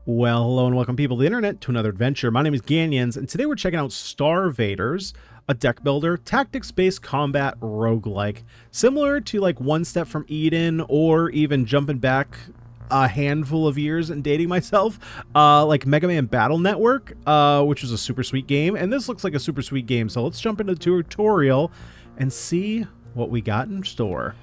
Well, hello and welcome people to the internet to another adventure. My name is Ganyonz, and today we're checking out StarVaders, a deck builder, tactics-based combat roguelike. Similar to like One Step from Eden, or even jumping back a handful of years and dating myself, like Mega Man Battle Network, which was a super sweet game, and this looks like a super sweet game, so let's jump into the tutorial and see what we got in store.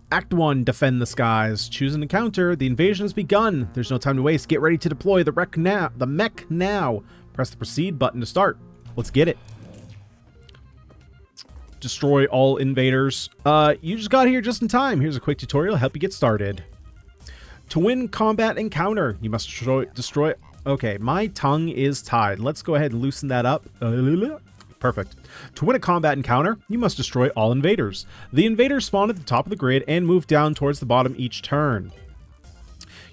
Act 1, Defend the Skies. Choose an encounter. The invasion has begun. There's no time to waste. Get ready to deploy the mech now. Press the proceed button to start. Let's get it. Destroy all invaders. You just got here just in time. Here's a quick tutorial to help you get started. To win combat encounter, you must destroy. Okay, my tongue is tied. Let's go ahead and loosen that up. Perfect. To win a combat encounter, you must destroy all invaders. The invaders spawn at the top of the grid and move down towards the bottom each turn.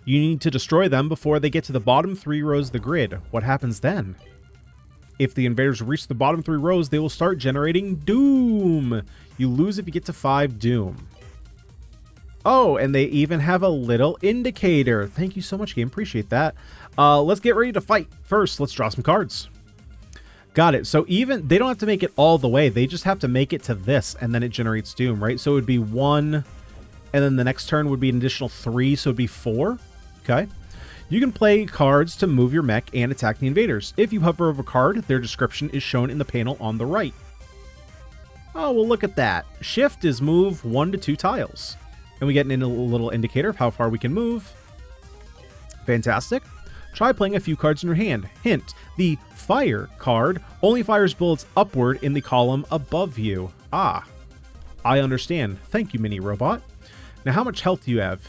You need to destroy them before they get to the bottom 3 rows of the grid. What happens then? If the invaders reach the bottom 3 rows, they will start generating doom. You lose if you get to 5 doom. Oh, and they even have a little indicator. Thank you so much, game. Appreciate that. Let's get ready to fight. First, let's draw some cards. Got it. So even they don't have to make it all the way. They just have to make it to this, and then it generates doom, right? So it would be 1, and then the next turn would be an additional 3, so it'd be 4. Okay. You can play cards to move your mech and attack the invaders. If you hover over a card, their description is shown in the panel on the right. Oh, well, look at that. Shift is move 1 to 2 tiles. And we get a little indicator of how far we can move. Fantastic. Try playing a few cards in your hand. Hint, the fire card only fires bullets upward in the column above you. Ah, I understand. Thank you, mini robot. Now, how much health do you have?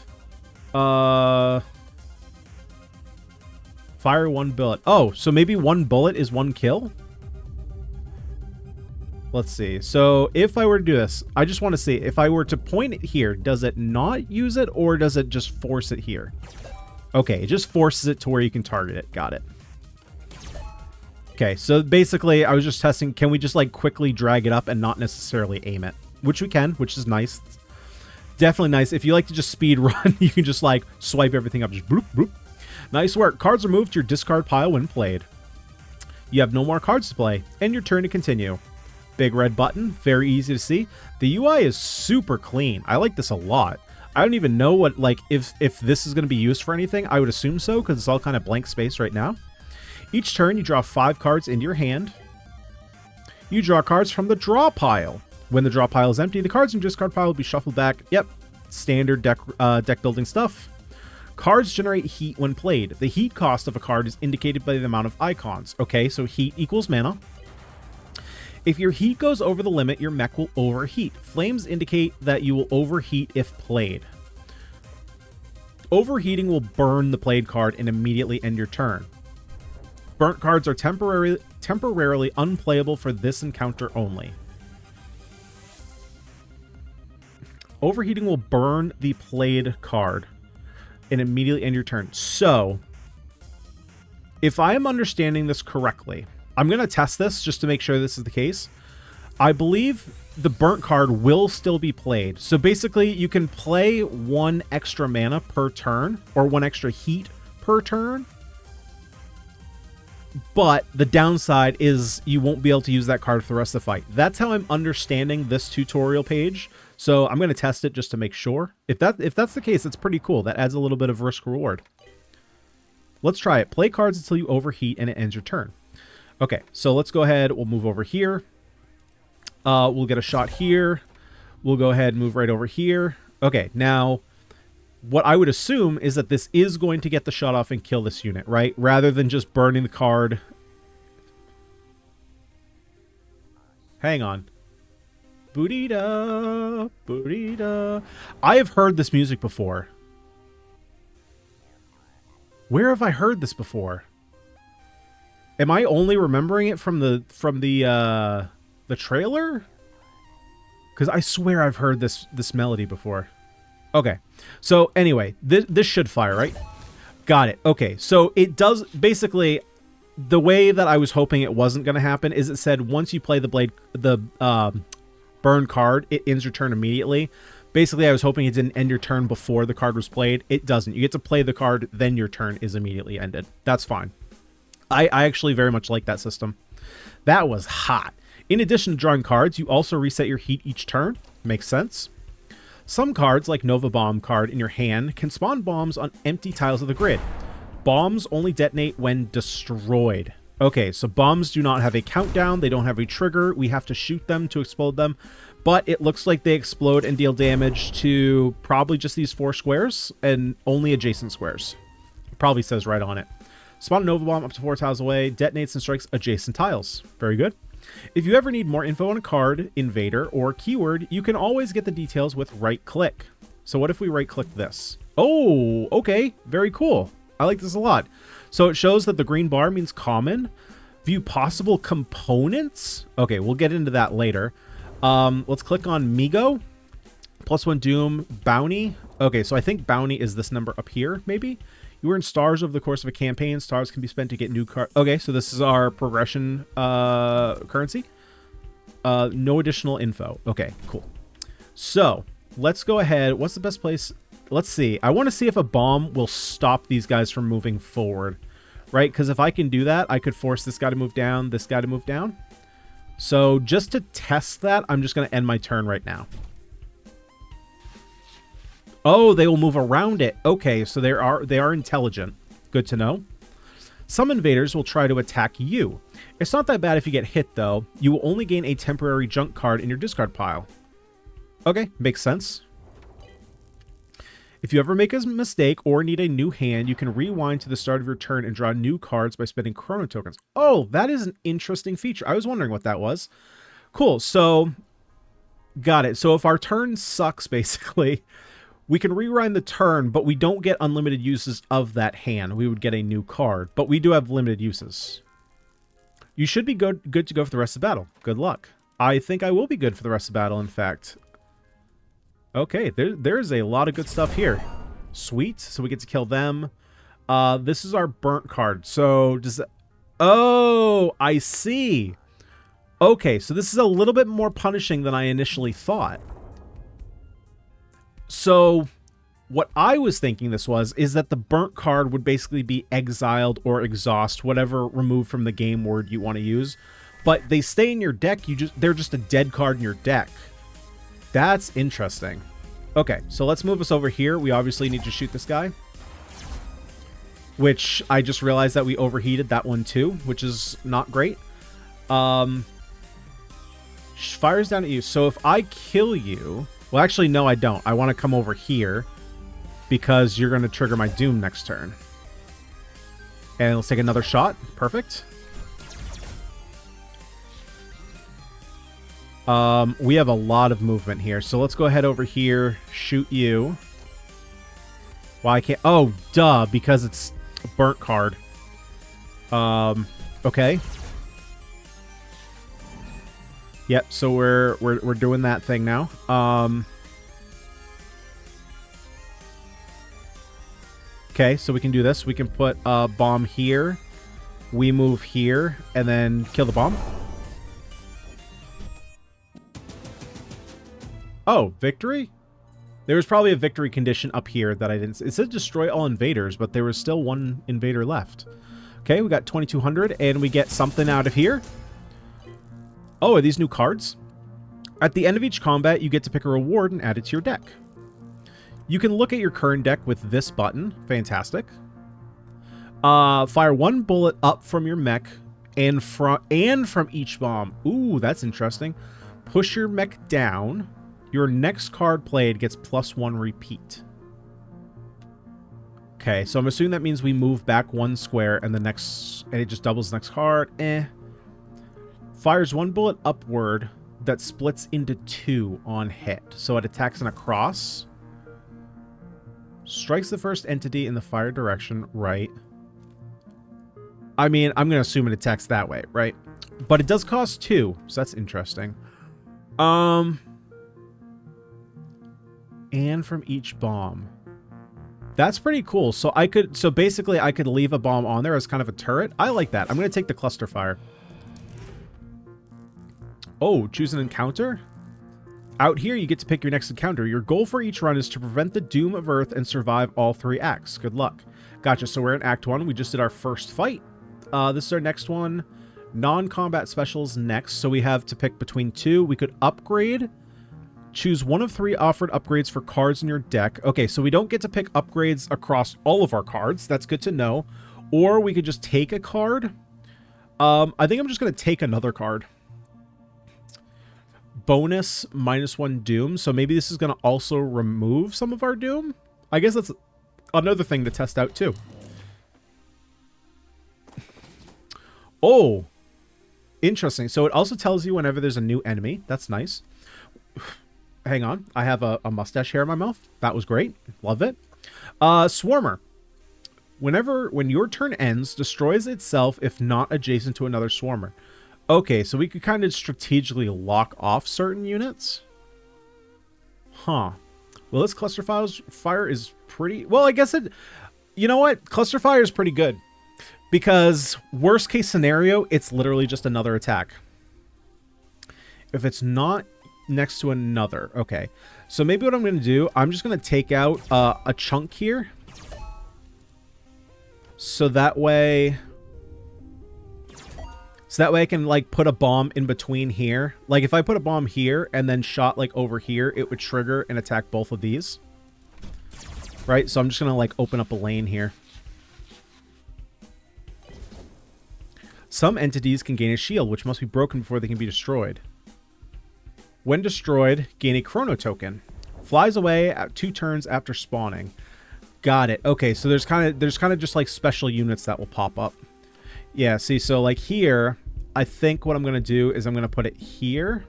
Fire 1 bullet. Oh, so maybe 1 bullet is 1 kill? Let's see. So if I were to do this, I just want to see if I were to point it here, does it not use it, or does it just force it here? Okay, it just forces it to where you can target it. Got it. Okay, so basically, I was just testing, can we just like quickly drag it up and not necessarily aim it? Which we can, which is nice. Definitely nice. If you like to just speed run, you can just like swipe everything up. Just bloop, bloop. Nice work. Cards are moved to your discard pile when played. You have no more cards to play, and your turn to continue. Big red button, very easy to see. The UI is super clean. I like this a lot. I don't even know what, like, if this is going to be used for anything. I would assume so, because it's all kind of blank space right now. Each turn, you draw 5 cards into your hand. You draw cards from the draw pile. When the draw pile is empty, the cards in your discard pile will be shuffled back. Yep, standard deck building stuff. Cards generate heat when played. The heat cost of a card is indicated by the amount of icons. Okay, so heat equals mana. If your heat goes over the limit, your mech will overheat. Flames indicate that you will overheat if played. Overheating will burn the played card and immediately end your turn. Burnt cards are temporarily unplayable for this encounter only. Overheating will burn the played card and immediately end your turn. So, if I am understanding this correctly, I'm going to test this just to make sure this is the case. I believe the burnt card will still be played. So basically, you can play 1 extra mana per turn, or 1 extra heat per turn. But the downside is you won't be able to use that card for the rest of the fight. That's how I'm understanding this tutorial page. So I'm going to test it just to make sure. If that's the case, it's pretty cool. That adds a little bit of risk reward. Let's try it. Play cards until you overheat and it ends your turn. Okay, so let's go ahead. We'll move over here. We'll get a shot here. We'll go ahead and move right over here. Okay, now, what I would assume is that this is going to get the shot off and kill this unit, right? Rather than just burning the card. Hang on. Boodita, boodita. I have heard this music before. Where have I heard this before? Am I only remembering it from the trailer? Because I swear I've heard this melody before. Okay, so anyway, this should fire, right? Got it. Okay, so it does basically. The way that I was hoping it wasn't going to happen is it said once you play the burn card, it ends your turn immediately. Basically, I was hoping it didn't end your turn before the card was played. It doesn't. You get to play the card, then your turn is immediately ended. That's fine. I actually very much like that system. That was hot. In addition to drawing cards, you also reset your heat each turn. Makes sense. Some cards, like Nova Bomb card in your hand, can spawn bombs on empty tiles of the grid. Bombs only detonate when destroyed. Okay, so bombs do not have a countdown. They don't have a trigger. We have to shoot them to explode them. But it looks like they explode and deal damage to probably just these 4 squares and only adjacent squares. It probably says right on it. Spawn a Nova Bomb up to 4 tiles away, detonates and strikes adjacent tiles. Very good. If you ever need more info on a card, invader, or keyword, you can always get the details with right-click. So what if we right-click this? Oh, okay. Very cool. I like this a lot. So it shows that the green bar means common. View possible components. Okay, we'll get into that later. Let's click on Migo. +1 Doom. Bounty. Okay, so I think bounty is this number up here, maybe? You earn stars over the course of a campaign. Stars can be spent to get new cards. Okay, so this is our progression currency. No additional info. Okay, cool. So, let's go ahead. What's the best place? Let's see. I want to see if a bomb will stop these guys from moving forward. Right? Because if I can do that, I could force this guy to move down, this guy to move down. So, just to test that, I'm just going to end my turn right now. Oh, they will move around it. Okay, so they are intelligent. Good to know. Some invaders will try to attack you. It's not that bad if you get hit, though. You will only gain a temporary junk card in your discard pile. Okay, makes sense. If you ever make a mistake or need a new hand, you can rewind to the start of your turn and draw new cards by spending chrono tokens. Oh, that is an interesting feature. I was wondering what that was. Cool, so got it. So if our turn sucks, basically, we can rewind the turn, but we don't get unlimited uses of that hand. We would get a new card, but we do have limited uses. You should be good to go for the rest of the battle. Good luck. I think I will be good for the rest of the battle, in fact. Okay, there's a lot of good stuff here. Sweet, so we get to kill them. This is our burnt card. So does that... Oh, I see. Okay, so this is a little bit more punishing than I initially thought. So what I was thinking this was, is that the burnt card would basically be exiled or exhaust, whatever removed from the game word you want to use. But they stay in your deck, they're just a dead card in your deck. That's interesting. Okay, so let's move us over here. We obviously need to shoot this guy. Which I just realized that we overheated that one too, which is not great. Fires down at you. So if I kill you... Well, actually, no, I don't. I want to come over here because you're going to trigger my Doom next turn. And let's take another shot. Perfect. We have a lot of movement here. So let's go ahead over here, shoot you. Well, I can't... Oh, duh, because it's a burnt card. Okay. Yep, so we're doing that thing now. Okay, so we can do this. We can put a bomb here. We move here, and then kill the bomb. Oh, victory? There was probably a victory condition up here that I didn't... It said destroy all invaders, but there was still one invader left. Okay, we got 2,200, and we get something out of here. Oh, are these new cards? At the end of each combat, you get to pick a reward and add it to your deck. You can look at your current deck with this button. Fantastic. Fire one bullet up from your mech and from each bomb. Ooh, that's interesting. Push your mech down. Your next card played gets +1 repeat. Okay, so I'm assuming that means we move back one square and it just doubles the next card. Fires one bullet upward that splits into 2 on hit. So it attacks in a cross. Strikes the first entity in the fire direction, right? I mean, I'm going to assume it attacks that way, right? But it does cost 2, so that's interesting. And from each bomb. That's pretty cool. So basically I could leave a bomb on there as kind of a turret. I like that. I'm going to take the cluster fire. Oh, choose an encounter? Out here, you get to pick your next encounter. Your goal for each run is to prevent the doom of Earth and survive all 3 acts. Good luck. Gotcha, so we're in Act 1. We just did our first fight. This is our next one. Non-combat specials next, so we have to pick between 2. We could upgrade. Choose one of 3 offered upgrades for cards in your deck. Okay, so we don't get to pick upgrades across all of our cards. That's good to know. Or we could just take a card. I think I'm just going to take another card. Bonus -1 doom. So maybe this is going to also remove some of our doom. I guess that's another thing to test out too. Oh, interesting. So it also tells you whenever there's a new enemy. That's nice. Hang on. I have a mustache hair in my mouth. That was great. Love it. Swarmer. When your turn ends, destroys itself if not adjacent to another swarmer. Okay, so we could kind of strategically lock off certain units. Huh. Well, this cluster fire is pretty... Well, I guess it... You know what? Cluster fire is pretty good. Because worst case scenario, it's literally just another attack. If it's not next to another. Okay. So maybe what I'm going to do, I'm just going to take out a chunk here. So that way I can, like, put a bomb in between here. Like, if I put a bomb here and then shot, like, over here, it would trigger and attack both of these. Right? So I'm just going to, like, open up a lane here. Some entities can gain a shield, which must be broken before they can be destroyed. When destroyed, gain a chrono token. Flies away at 2 turns after spawning. Got it. Okay, so there's kind of just, like, special units that will pop up. Yeah, see, so, like, here, I think what I'm going to do is I'm going to put it here.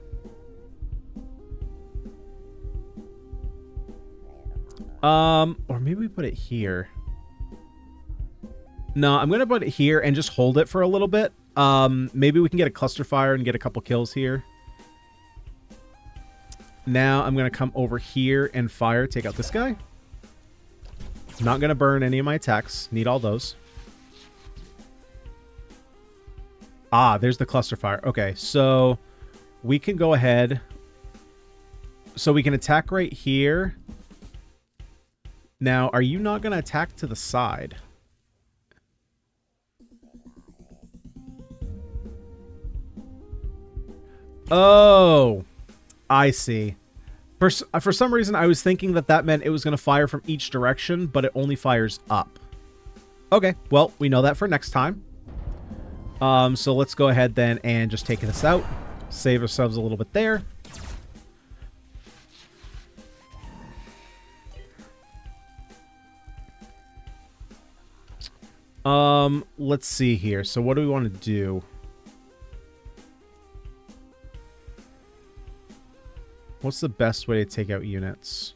Or maybe we put it here. No, I'm going to put it here and just hold it for a little bit. Maybe we can get a cluster fire and get a couple kills here. Now I'm going to come over here and fire, take out this guy. Not going to burn any of my attacks. Need all those. Ah, there's the cluster fire. Okay, so we can go ahead. So we can attack right here. Now, are you not going to attack to the side? Oh, I see. For some reason, I was thinking that meant it was going to fire from each direction, but it only fires up. Okay, well, we know that for next time. So let's go ahead then and just take this out. Save ourselves a little bit there. Let's see here. So what do we want to do? What's the best way to take out units?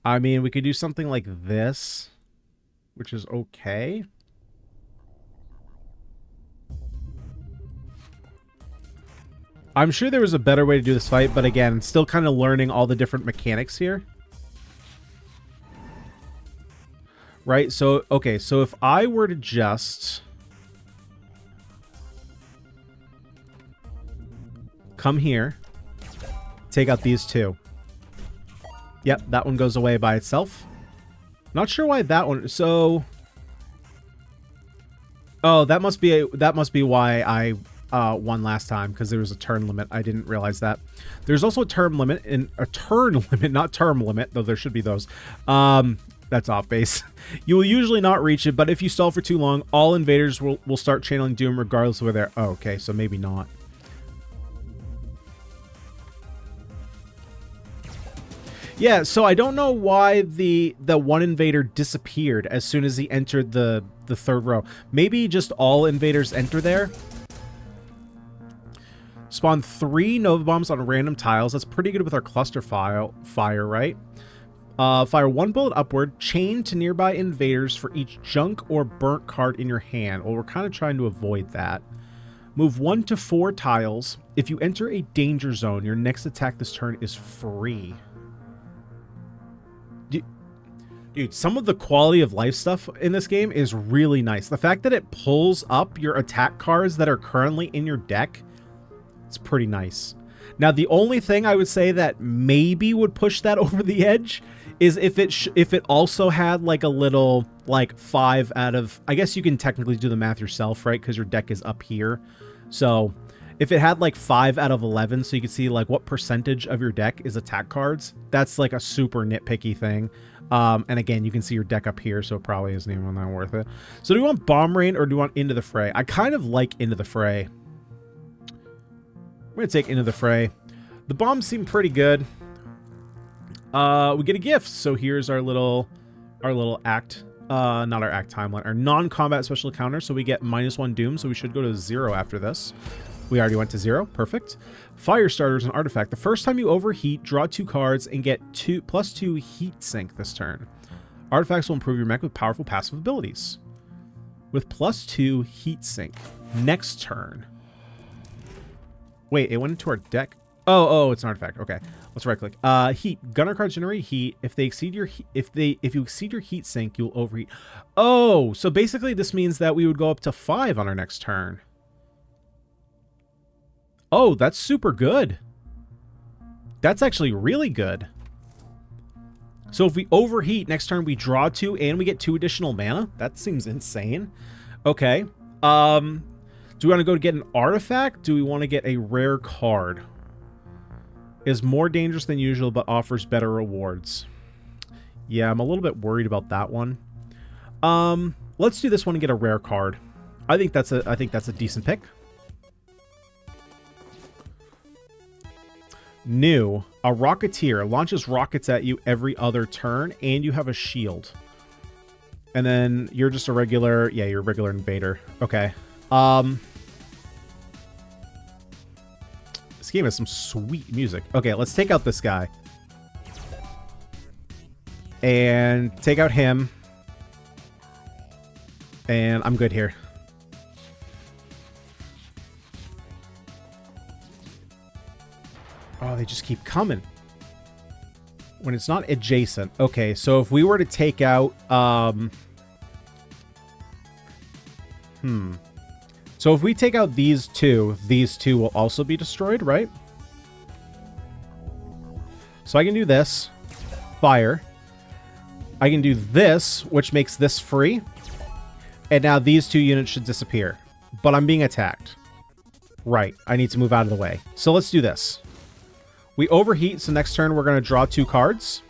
I mean, we could do something like this, which is okay. I'm sure there was a better way to do this fight, but again, still kind of learning all the different mechanics here. Right, so, okay, so if I were to just come here, take out these 2. Yep, that one goes away by itself. Not sure why that one, so... Oh, that must be why I won last time, because there was a turn limit. I didn't realize that. There's also a turn limit, not term limit, though there should be those. That's off base. You will usually not reach it, but if you stall for too long, all invaders will start channeling doom regardless of where they're... Oh, okay, so maybe not. Yeah, so I don't know why the one invader disappeared as soon as he entered the 3rd row. Maybe just all invaders enter there. Spawn 3 Nova Bombs on random tiles. That's pretty good with our cluster fire, right? Fire 1 bullet upward, chain to nearby invaders for each junk or burnt card in your hand. Well, we're kind of trying to avoid that. Move 1 to 4 tiles. If you enter a danger zone, your next attack this turn is free. Dude, some of the quality of life stuff in this game is really nice. The fact that it pulls up your attack cards that are currently in your deck, It's pretty nice. Now, the only thing I would say that maybe would push that over the edge is if it also had like a little like 5 out of, I guess you can technically do the math yourself, right? Because your deck is up here. So if it had like 5 out of 11, so you can see like what percentage of your deck is attack cards, that's like a super nitpicky thing. And again, you can see your deck up here, so it probably isn't even that worth it. So do we want Bomb Rain or do we want Into the Fray? I kind of like Into the Fray. I'm going to take Into the Fray. The bombs seem pretty good. We get a gift. So here's our little act. Not our act timeline. Our non-combat special encounter. So we get -1 doom. So we should go to 0 after this. We already went to 0. Perfect. Fire starter is an artifact. The first time you overheat, draw 2 cards and get +2 heat sink this turn. Artifacts will improve your mech with powerful passive abilities. With +2 heat sink. Next turn. Wait, it went into our deck. Oh, it's an artifact. Okay, let's right click. Heat. Gunner cards generate heat. If you exceed your heat sink, you'll overheat. Oh, so basically this means that we would go up to 5 on our next turn. Oh, that's super good. That's actually really good. So if we overheat next turn, we draw 2 and we get 2 additional mana. That seems insane. Okay. Do we want to go to get an artifact? Do we want to get a rare card? Is more dangerous than usual, but offers better rewards. Yeah, I'm a little bit worried about that one. Let's do this one and get a rare card. I think that's a decent pick. New. A Rocketeer launches rockets at you every other turn, and you have a shield. And then you're just a regular... Yeah, you're a regular invader. Okay. This game has some sweet music. Okay, let's take out this guy. And take out him. And I'm good here. Oh, they just keep coming. When it's not adjacent. Okay, so if we were to take out... So if we take out these two will also be destroyed, right? So I can do this. Fire. I can do this, which makes this free. And now these 2 units should disappear. But I'm being attacked. Right. I need to move out of the way. So let's do this. We overheat, so next turn we're going to draw 2 cards.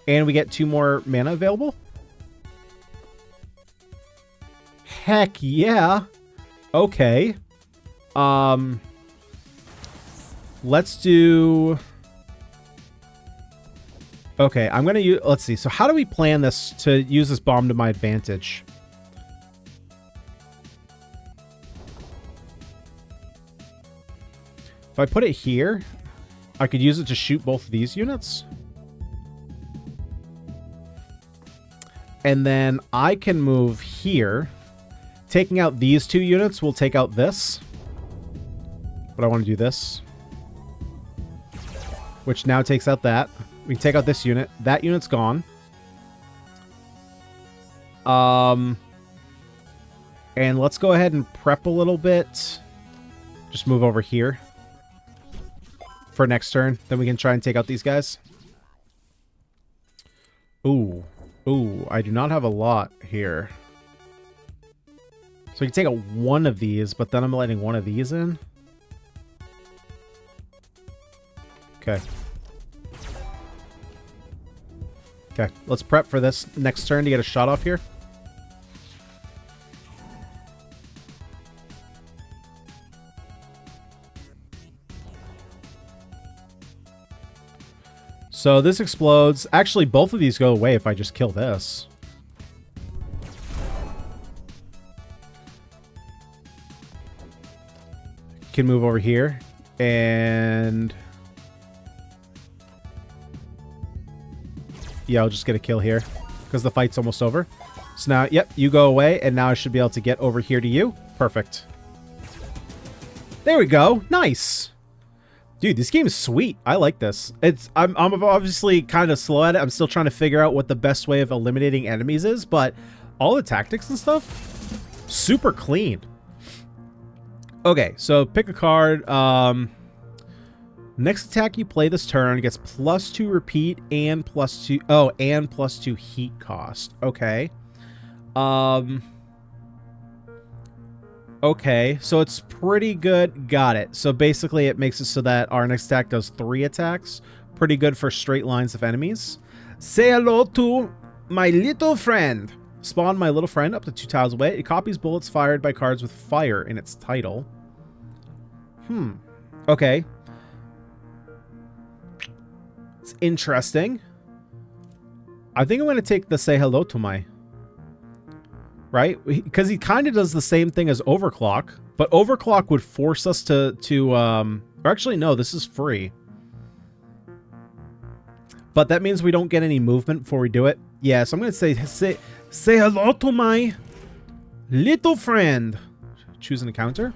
And we get 2 more mana available. Heck yeah. Okay. Let's do... Okay, I'm going to use... Let's see. So how do we plan this to use this bomb to my advantage? If I put it here, I could use it to shoot both of these units. And then I can move here. Taking out these 2 units will take out this. But I want to do this. Which now takes out that. We can take out this unit. That unit's gone. And let's go ahead and prep a little bit. Just move over here. For next turn. Then we can try and take out these guys. Ooh. Ooh, I do not have a lot here. So we can take out 1 of these, but then I'm letting 1 of these in. Okay. Okay, let's prep for this next turn to get a shot off here. So this explodes. Actually, both of these go away if I just kill this. Can move over here. And... yeah, I'll just get a kill here. Because the fight's almost over. So now, yep, you go away. And now I should be able to get over here to you. Perfect. There we go. Nice. Dude, this game is sweet. I like this. I'm obviously kind of slow at it. I'm still trying to figure out what the best way of eliminating enemies is, but all the tactics and stuff, super clean. Okay, so pick a card. Next attack you play this turn gets +2 repeat and +2. Oh, and +2 heat cost. Okay. Okay, so it's pretty good. Got it. So basically it makes it so that our next attack does 3 attacks. Pretty good for straight lines of enemies. Say hello to my little friend. Spawn my little friend up to 2 tiles away. It copies bullets fired by cards with fire in its title. Okay. It's interesting. I think I'm going to take the say hello to my... Right? Because he kind of does the same thing as Overclock. But Overclock would force us to or actually, no, this is free. But that means we don't get any movement before we do it. Yeah, so I'm going to say hello to my little friend. Choose an encounter.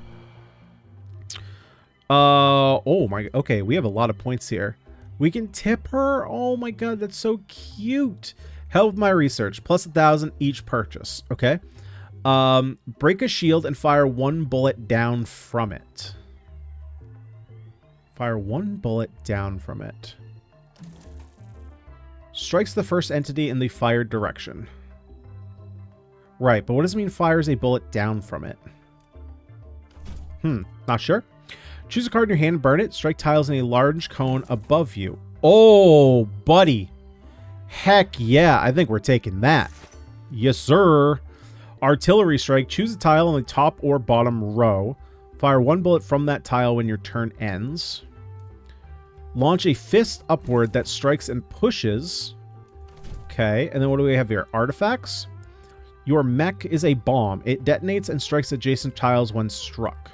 Oh my, okay, we have a lot of points here. We can tip her. Oh my god, that's so cute. Help with my research. +1,000 each purchase. Okay. Break a shield and fire 1 bullet down from it. Fire 1 bullet down from it. Strikes the first entity in the fired direction. Right, but what does it mean fires a bullet down from it? Not sure. Choose a card in your hand and burn it. Strike tiles in a large cone above you. Oh, buddy. Heck yeah, I think we're taking that. Yes, sir. Artillery strike. Choose a tile on the top or bottom row. Fire 1 bullet from that tile when your turn ends. Launch a fist upward that strikes and pushes. Okay, and then what do we have here? Artifacts. Your mech is a bomb. It detonates and strikes adjacent tiles when struck.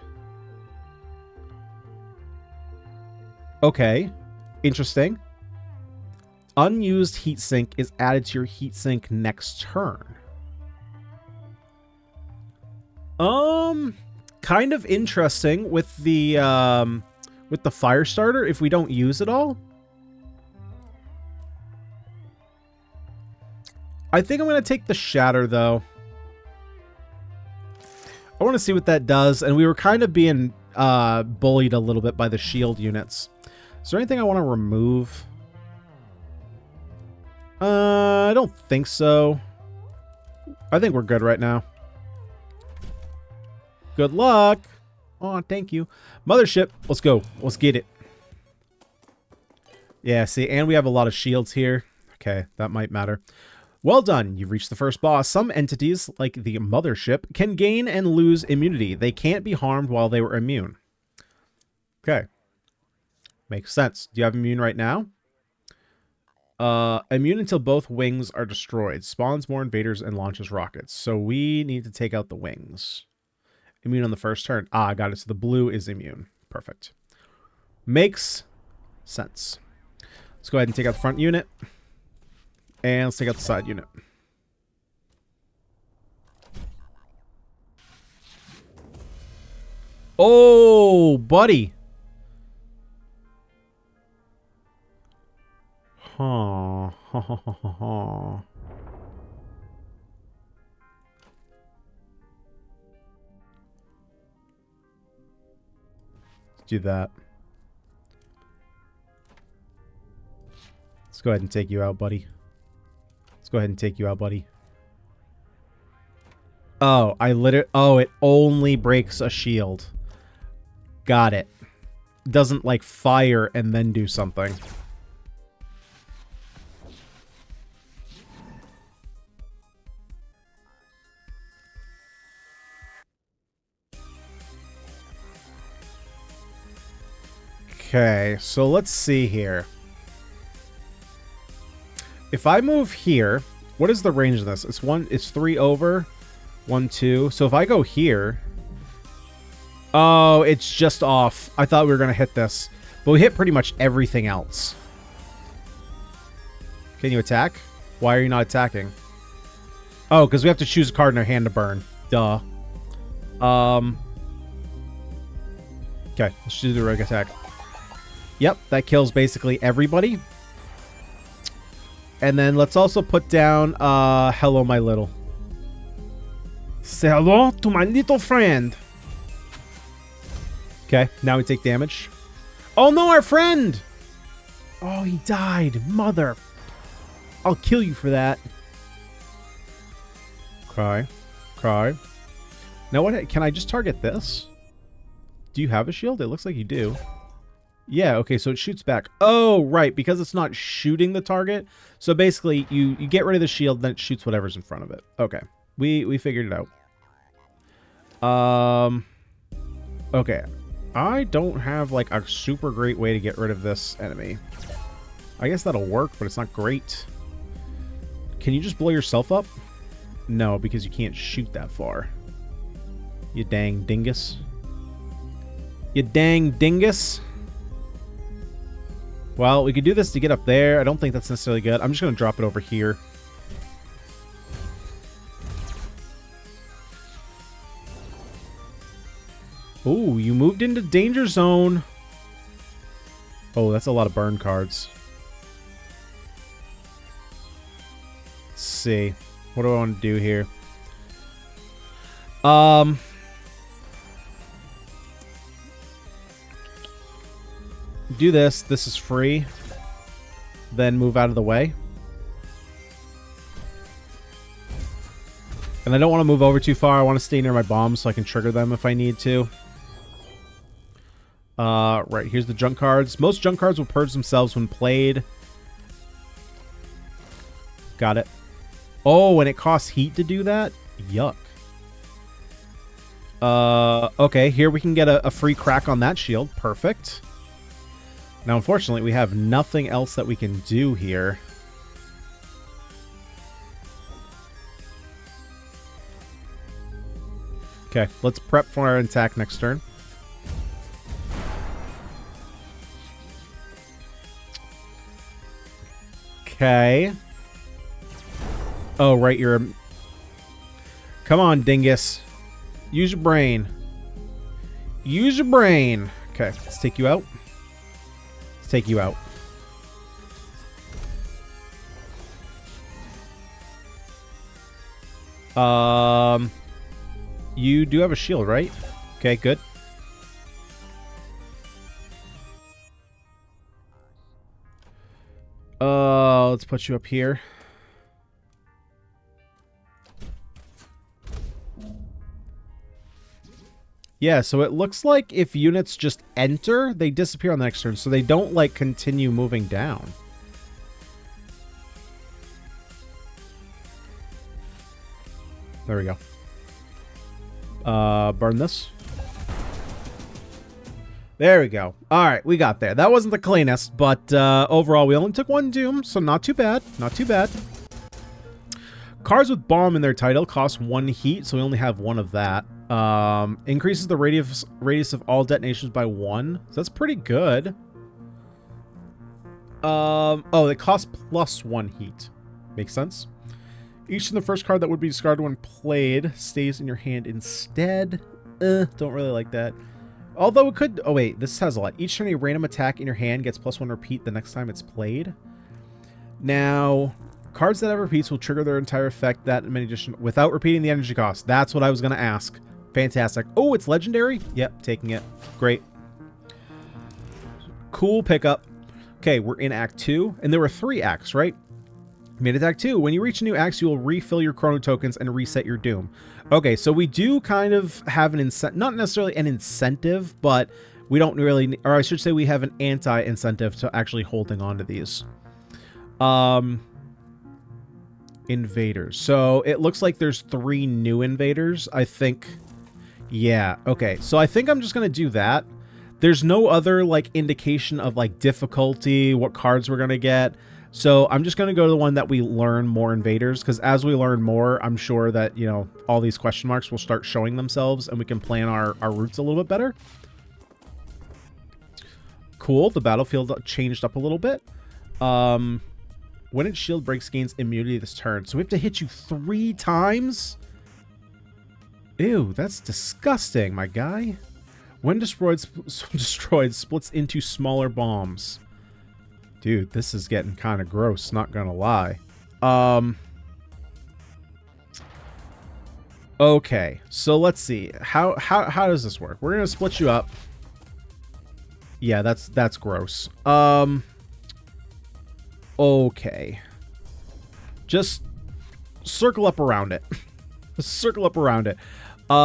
Okay, interesting. Unused heatsink is added to your heatsink next turn. Kind of interesting with the fire starter if we don't use it all. I think I'm going to take the shatter though. I want to see what that does, and we were kind of being bullied a little bit by the shield units. Is there anything I want to remove? I don't think so. I think we're good right now. Good luck. Oh, thank you. Mothership. Let's go. Let's get it. Yeah, see, and we have a lot of shields here. Okay, that might matter. Well done. You've reached the first boss. Some entities, like the Mothership, can gain and lose immunity. They can't be harmed while they were immune. Okay. Makes sense. Do you have immune right now? Immune until both wings are destroyed. Spawns more invaders and launches rockets. So we need to take out the wings. Immune on the first turn. Ah, got it. So the blue is immune. Perfect. Makes sense. Let's go ahead and take out the front unit. And let's take out the side unit. Oh, buddy. Huh. Let's do that. Let's go ahead and take you out, buddy. Let's go ahead and take you out, buddy. Oh, oh, it only breaks a shield. Got it. Doesn't, like, fire and then do something. Okay, so let's see here. If I move here, what is the range of this? It's 3 over, 1, 2. So if I go here, oh, it's just off. I thought we were gonna hit this, but we hit pretty much everything else. Can you attack? Why are you not attacking? Oh, because we have to choose a card in our hand to burn. Duh. Okay, let's do the rogue attack. Yep, that kills basically everybody. And then let's also put down, hello, my little. Say hello to my little friend. Okay, now we take damage. Oh no, our friend! Oh, he died. Mother. I'll kill you for that. Cry. Cry. Now what? Can I just target this? Do you have a shield? It looks like you do. Yeah, okay, so it shoots back. Oh, right, because it's not shooting the target. So basically, you get rid of the shield, then it shoots whatever's in front of it. Okay, we figured it out. Okay. I don't have, like, a super great way to get rid of this enemy. I guess that'll work, but it's not great. Can you just blow yourself up? No, because you can't shoot that far. You dang dingus. You dang dingus. Well, we could do this to get up there. I don't think that's necessarily good. I'm just going to drop it over here. Ooh, you moved into danger zone. Oh, that's a lot of burn cards. Let's see. What do I want to do here? Do this. This is free. Then move out of the way. And I don't want to move over too far. I want to stay near my bombs so I can trigger them if I need to. Right, here's the junk cards. Most junk cards will purge themselves when played. Got it. Oh, and it costs heat to do that? Yuck. Okay, here we can get a free crack on that shield. Perfect. Now, unfortunately, we have nothing else that we can do here. Okay, let's prep for our attack next turn. Okay. Oh, right, you're a... Come on, dingus. Use your brain. Use your brain. Okay, let's take you out. Let's take you out. You do have a shield, right? Okay, good. Let's put you up here. Yeah, so it looks like if units just enter, they disappear on the next turn, so they don't, like, continue moving down. There we go. Burn this. There we go. Alright, we got there. That wasn't the cleanest, but overall we only took one doom, so not too bad. Not too bad. Cards with bomb in their title cost 1 heat, so we only have 1 of that. Increases the radius of all detonations by 1. So that's pretty good. Oh, it costs +1 heat. Makes sense. Each in the first card that would be discarded when played stays in your hand instead. Don't really like that. Although it could... Oh, wait. This has a lot. Each turn a random attack in your hand gets +1 repeat the next time it's played. Now, cards that have repeats will trigger their entire effect that many addition without repeating the energy cost. That's what I was going to ask. Fantastic. Oh, it's legendary? Yep, taking it. Great. Cool pickup. Okay, we're in Act 2. And there were 3 acts, right? Mid Act 2. When you reach a new act, you will refill your chrono tokens and reset your doom. Okay, so we do kind of have an incentive, not necessarily an incentive, but we don't really, or I should say we have an anti-incentive to actually holding on to these. Invaders. So it looks like there's 3 new invaders, I think. Yeah, okay. So I think I'm just going to do that. There's no other, like, indication of, like, difficulty, what cards we're going to get. So I'm just going to go to the one that we learn more invaders, because as we learn more, I'm sure that, you know, all these question marks will start showing themselves and we can plan our routes a little bit better. Cool. The battlefield changed up a little bit. When its shield breaks, gains immunity this turn. So we have to hit you 3 times? Ew, that's disgusting, my guy. When destroyed, splits into smaller bombs. Dude, this is getting kind of gross, not gonna lie. Okay, so let's see. How does this work? We're gonna split you up. Yeah, that's gross. Okay. Just circle up around it. Circle up around it. Do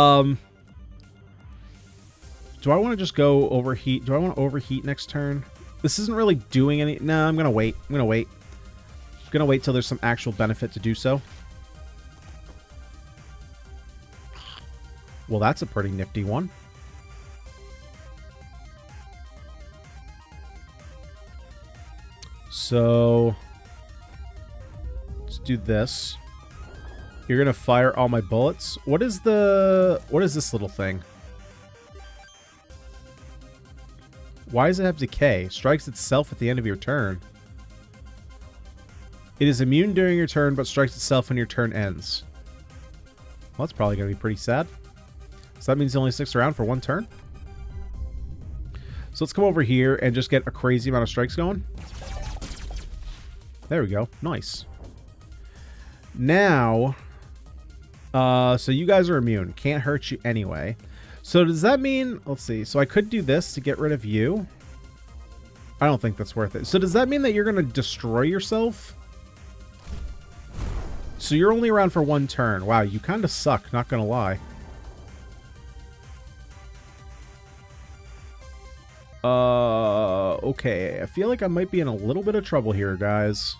I want to just go overheat? Do I want to overheat next turn? This isn't really doing any... No, I'm going to wait. I'm going to wait. I'm going to wait till there's some actual benefit to do so. Well, that's a pretty nifty one. So... let's do this. You're going to fire all my bullets. What is this little thing? Why does it have decay? Strikes itself at the end of your turn. It is immune during your turn, but strikes itself when your turn ends. Well, that's probably going to be pretty sad. So that means it only sticks around for one turn. So let's come over here and just get a crazy amount of strikes going. There we go. Nice. Now, so you guys are immune. Can't hurt you anyway. So does that mean... let's see. So I could do this to get rid of you. I don't think that's worth it. So does that mean that you're going to destroy yourself? So you're only around for one turn. Wow, you kind of suck, not going to lie. Okay. I feel like I might be in a little bit of trouble here, guys.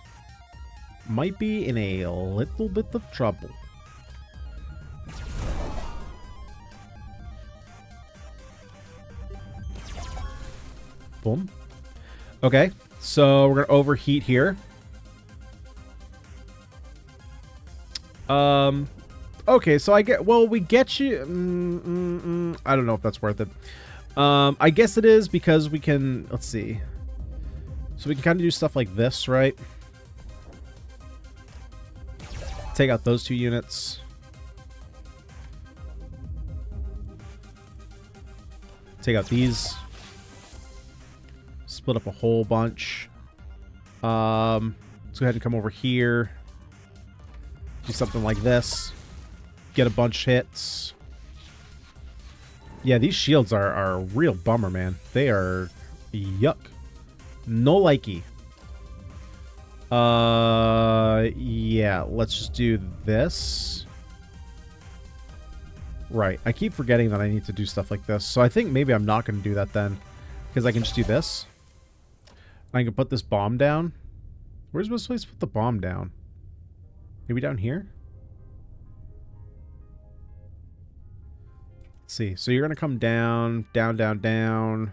Might be in a little bit of trouble. Boom. Okay, so we're gonna overheat here. Okay, so I get... well, we get you... I don't know if that's worth it. I guess it is because we can... let's see. So we can kind of do stuff like this, right? Take out those 2 units. Take out these. Split up a whole bunch. Let's go ahead and come over here. Do something like this. Get a bunch hits. Yeah, these shields are a real bummer, man. They are yuck. No likey. Yeah, let's just do this. Right. I keep forgetting that I need to do stuff like this. So I think maybe I'm not going to do that then. Because I can just do this. I can put this bomb down. Where's this place to put the bomb down? Maybe down here? Let's see. So you're going to come down, down, down, down.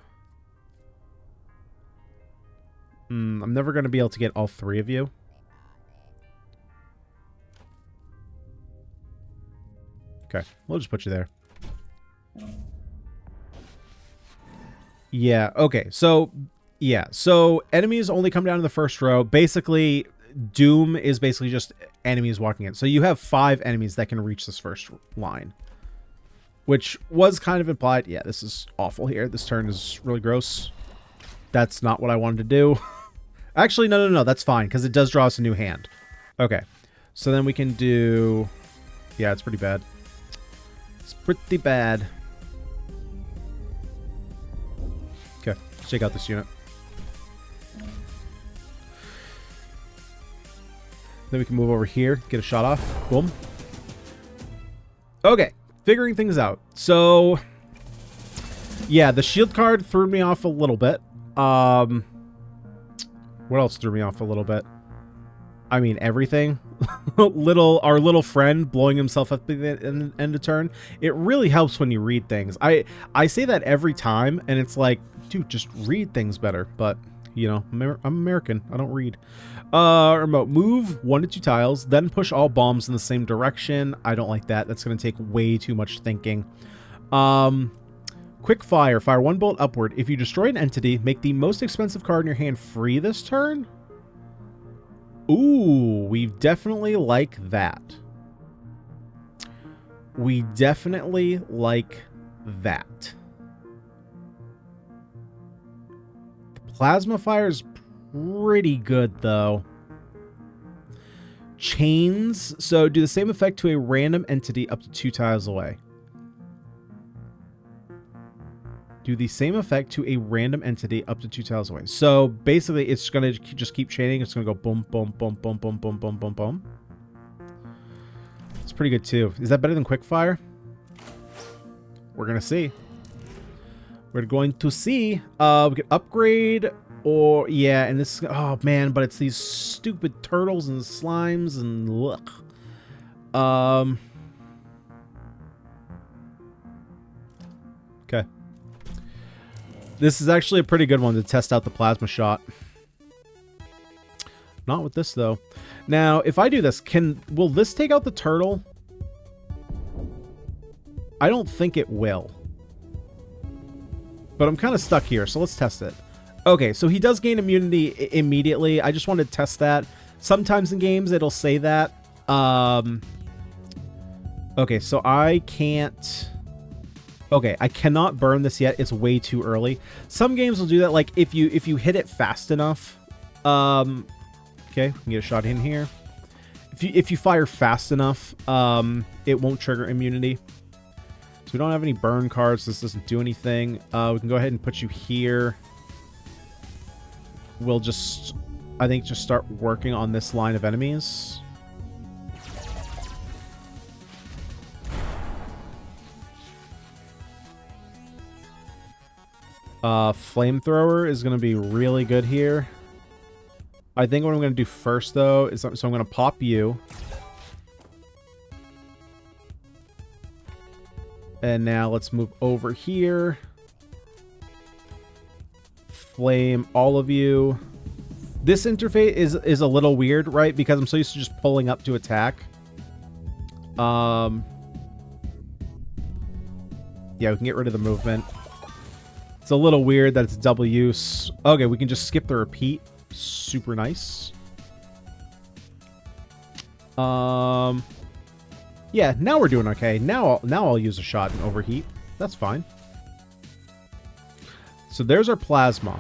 I'm never going to be able to get all 3 of you. Okay. We'll just put you there. Yeah. Okay. So... yeah, so enemies only come down in the first row. Basically, Doom is basically just enemies walking in. So you have 5 enemies that can reach this first line. Which was kind of implied. Yeah, this is awful here. This turn is really gross. That's not what I wanted to do. Actually, no. That's fine, because it does draw us a new hand. Okay, so then we can do... yeah, it's pretty bad. It's pretty bad. Okay, let's check out this unit. Then we can move over here, get a shot off. Boom. Okay, figuring things out. So, yeah, the shield card threw me off a little bit. What else threw me off a little bit? I mean, everything. Our little friend blowing himself up at the end of turn. It really helps when you read things. I say that every time, and it's like, dude, just read things better. But, you know, I'm American. I don't read. Remote move 1 to 2 tiles, then push all bombs in the same direction. I don't like that. That's going to take way too much thinking. Quick fire. Fire 1 bolt upward. If you destroy an entity, make the most expensive card in your hand free this turn. Ooh, we definitely like that. We definitely like that. The plasma fire is pretty good, though. Chains. So do the same effect to a random entity up to 2 tiles away. Do the same effect to a random entity up to 2 tiles away. So basically, it's going to just keep chaining. It's going to go boom, boom, boom, boom, boom, boom, boom, boom, boom. It's pretty good too. Is that better than Quickfire? We're going to see. We're going to see. We can upgrade or... Yeah, and this... Oh, man, but it's these stupid turtles and slimes and... Look. Okay. This is actually a pretty good one to test out the plasma shot. Not with this, though. Now, if I do this, will this take out the turtle? I don't think it will. But I'm kind of stuck here, so let's test it. Okay, so he does gain immunity immediately. I just wanted to test that. Sometimes in games, it'll say that. Okay, so I can't... Okay, I cannot burn this yet. It's way too early. Some games will do that, like if you hit it fast enough. Okay, we can get a shot in here. If you fire fast enough, it won't trigger immunity. So we don't have any burn cards. This doesn't do anything. We can go ahead and put you here. We'll just, I think, just start working on this line of enemies. Flamethrower is going to be really good here. I think what I'm going to do first, though, is so I'm going to pop you. And now let's move over here. Flame all of you. This interface is a little weird, right? Because I'm so used to just pulling up to attack. Yeah, we can get rid of the movement. It's a little weird that it's double use. Okay, we can just skip the repeat. Super nice. Yeah, now we're doing okay. Now I'll use a shot and overheat. That's fine. So there's our plasma.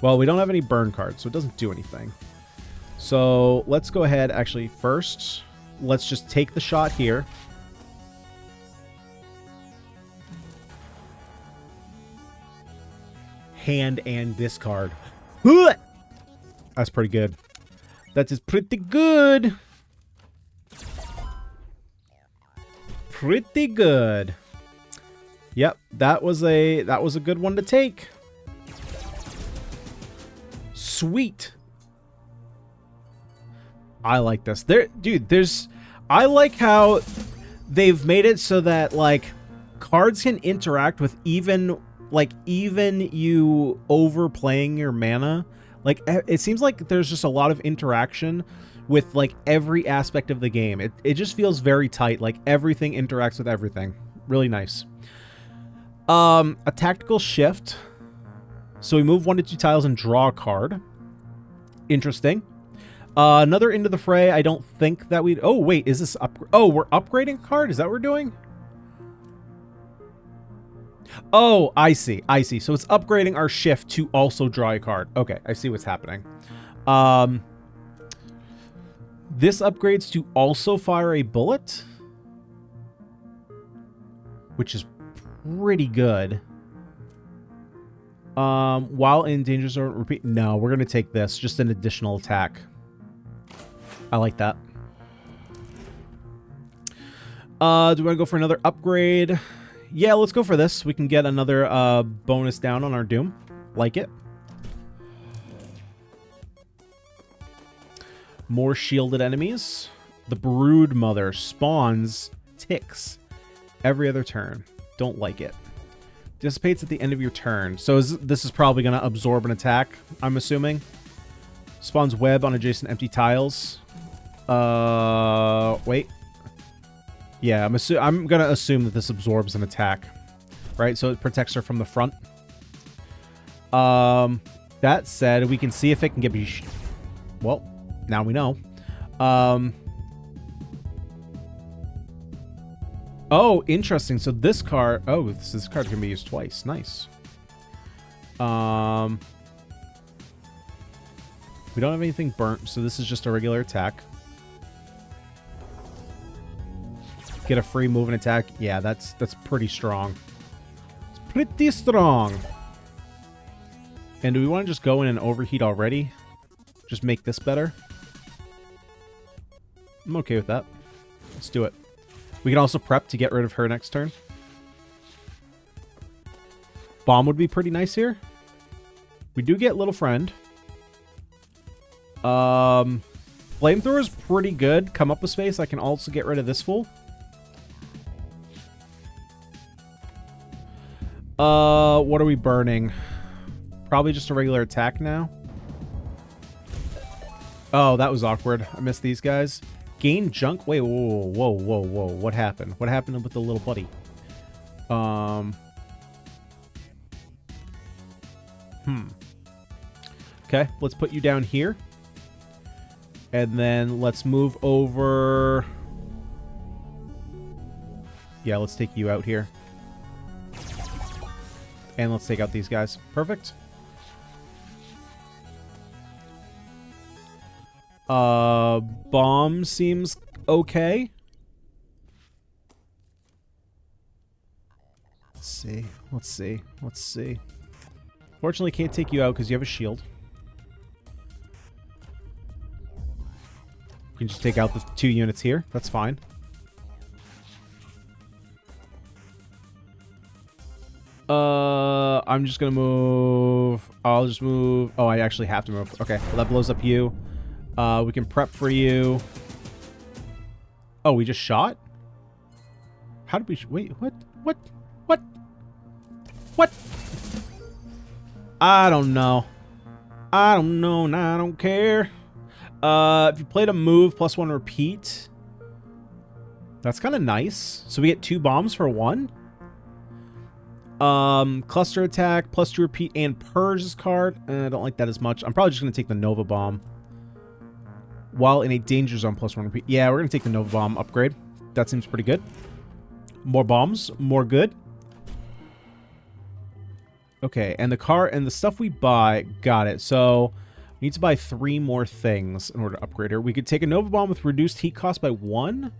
Well, we don't have any burn cards, so it doesn't do anything. So let's go ahead. Actually, first, let's just take the shot here. Hand and discard. That's pretty good. That is pretty good. Pretty good. Yep, that was a good one to take. Sweet. I like this. I like how they've made it so that like cards can interact with even you overplaying your mana. Like, it seems like there's just a lot of interaction with like every aspect of the game. It just feels very tight. Like everything interacts with everything. Really nice. A tactical shift. So we move 1 to 2 tiles and draw a card. Interesting. Another Into the Fray. I don't think that we'd... Oh, wait. Is this... Oh, we're upgrading a card? Is that what we're doing? Oh, I see. I see. So it's upgrading our shift to also draw a card. Okay, I see what's happening. This upgrades to also fire a bullet, which is pretty good. While in danger zone, repeat. No, we're going to take this. Just an additional attack. I like that. Do we want to go for another upgrade? Yeah, let's go for this. We can get another bonus down on our Doom. Like it. More shielded enemies. The Brood Mother spawns ticks every other turn. Don't like it. Dissipates at the end of your turn. So this is probably going to absorb an attack, I'm assuming. Spawns web on adjacent empty tiles. Wait. Yeah, I'm going to assume that this absorbs an attack. Right? So it protects her from the front. That said, we can see if it can get me... Well, now we know. Oh, interesting. So this card... Oh, this card can be used twice. Nice. We don't have anything burnt, so this is just a regular attack. Get a free move and attack. Yeah, that's pretty strong. It's pretty strong. And do we want to just go in and overheat already? Just make this better? I'm okay with that. Let's do it. We can also prep to get rid of her next turn. Bomb would be pretty nice here. We do get Little Friend. Flamethrower is pretty good. Come up with space. I can also get rid of this fool. What are we burning? Probably just a regular attack now. Oh, that was awkward. I missed these guys. Gain junk? Wait, whoa. What happened? What happened with the little buddy? Okay, let's put you down here. And then let's move over. Yeah, let's take you out here. And let's take out these guys. Perfect. Bomb seems okay. Let's see. Fortunately, can't take you out because you have a shield. You can just take out the 2 units here. That's fine. I'm just gonna move. I'll just move. Oh, I actually have to move. Okay, well, that blows up you. We can prep for you. Oh, we just shot? How did we... Wait, what? I don't know. And I don't care. If you played a move +1 repeat, that's kind of nice. So we get 2 bombs for 1. Cluster attack, +2 repeat, and purge this card. I don't like that as much. I'm probably just going to take the Nova Bomb. While in a danger zone +1 repeat. Yeah, we're going to take the Nova Bomb upgrade. That seems pretty good. More bombs, more good. Okay, and the car and the stuff we buy, got it. So we need to buy 3 more things in order to upgrade her. We could take a Nova Bomb with reduced heat cost by 1.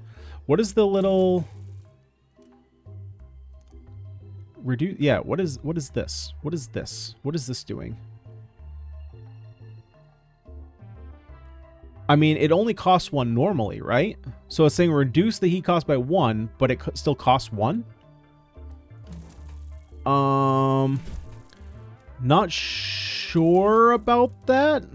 What is the little... Reduce? Yeah, what is this? What is this? What is this doing? I mean, it only costs 1 normally, right? So it's saying reduce the heat cost by 1, but it still costs 1? Not sure about that.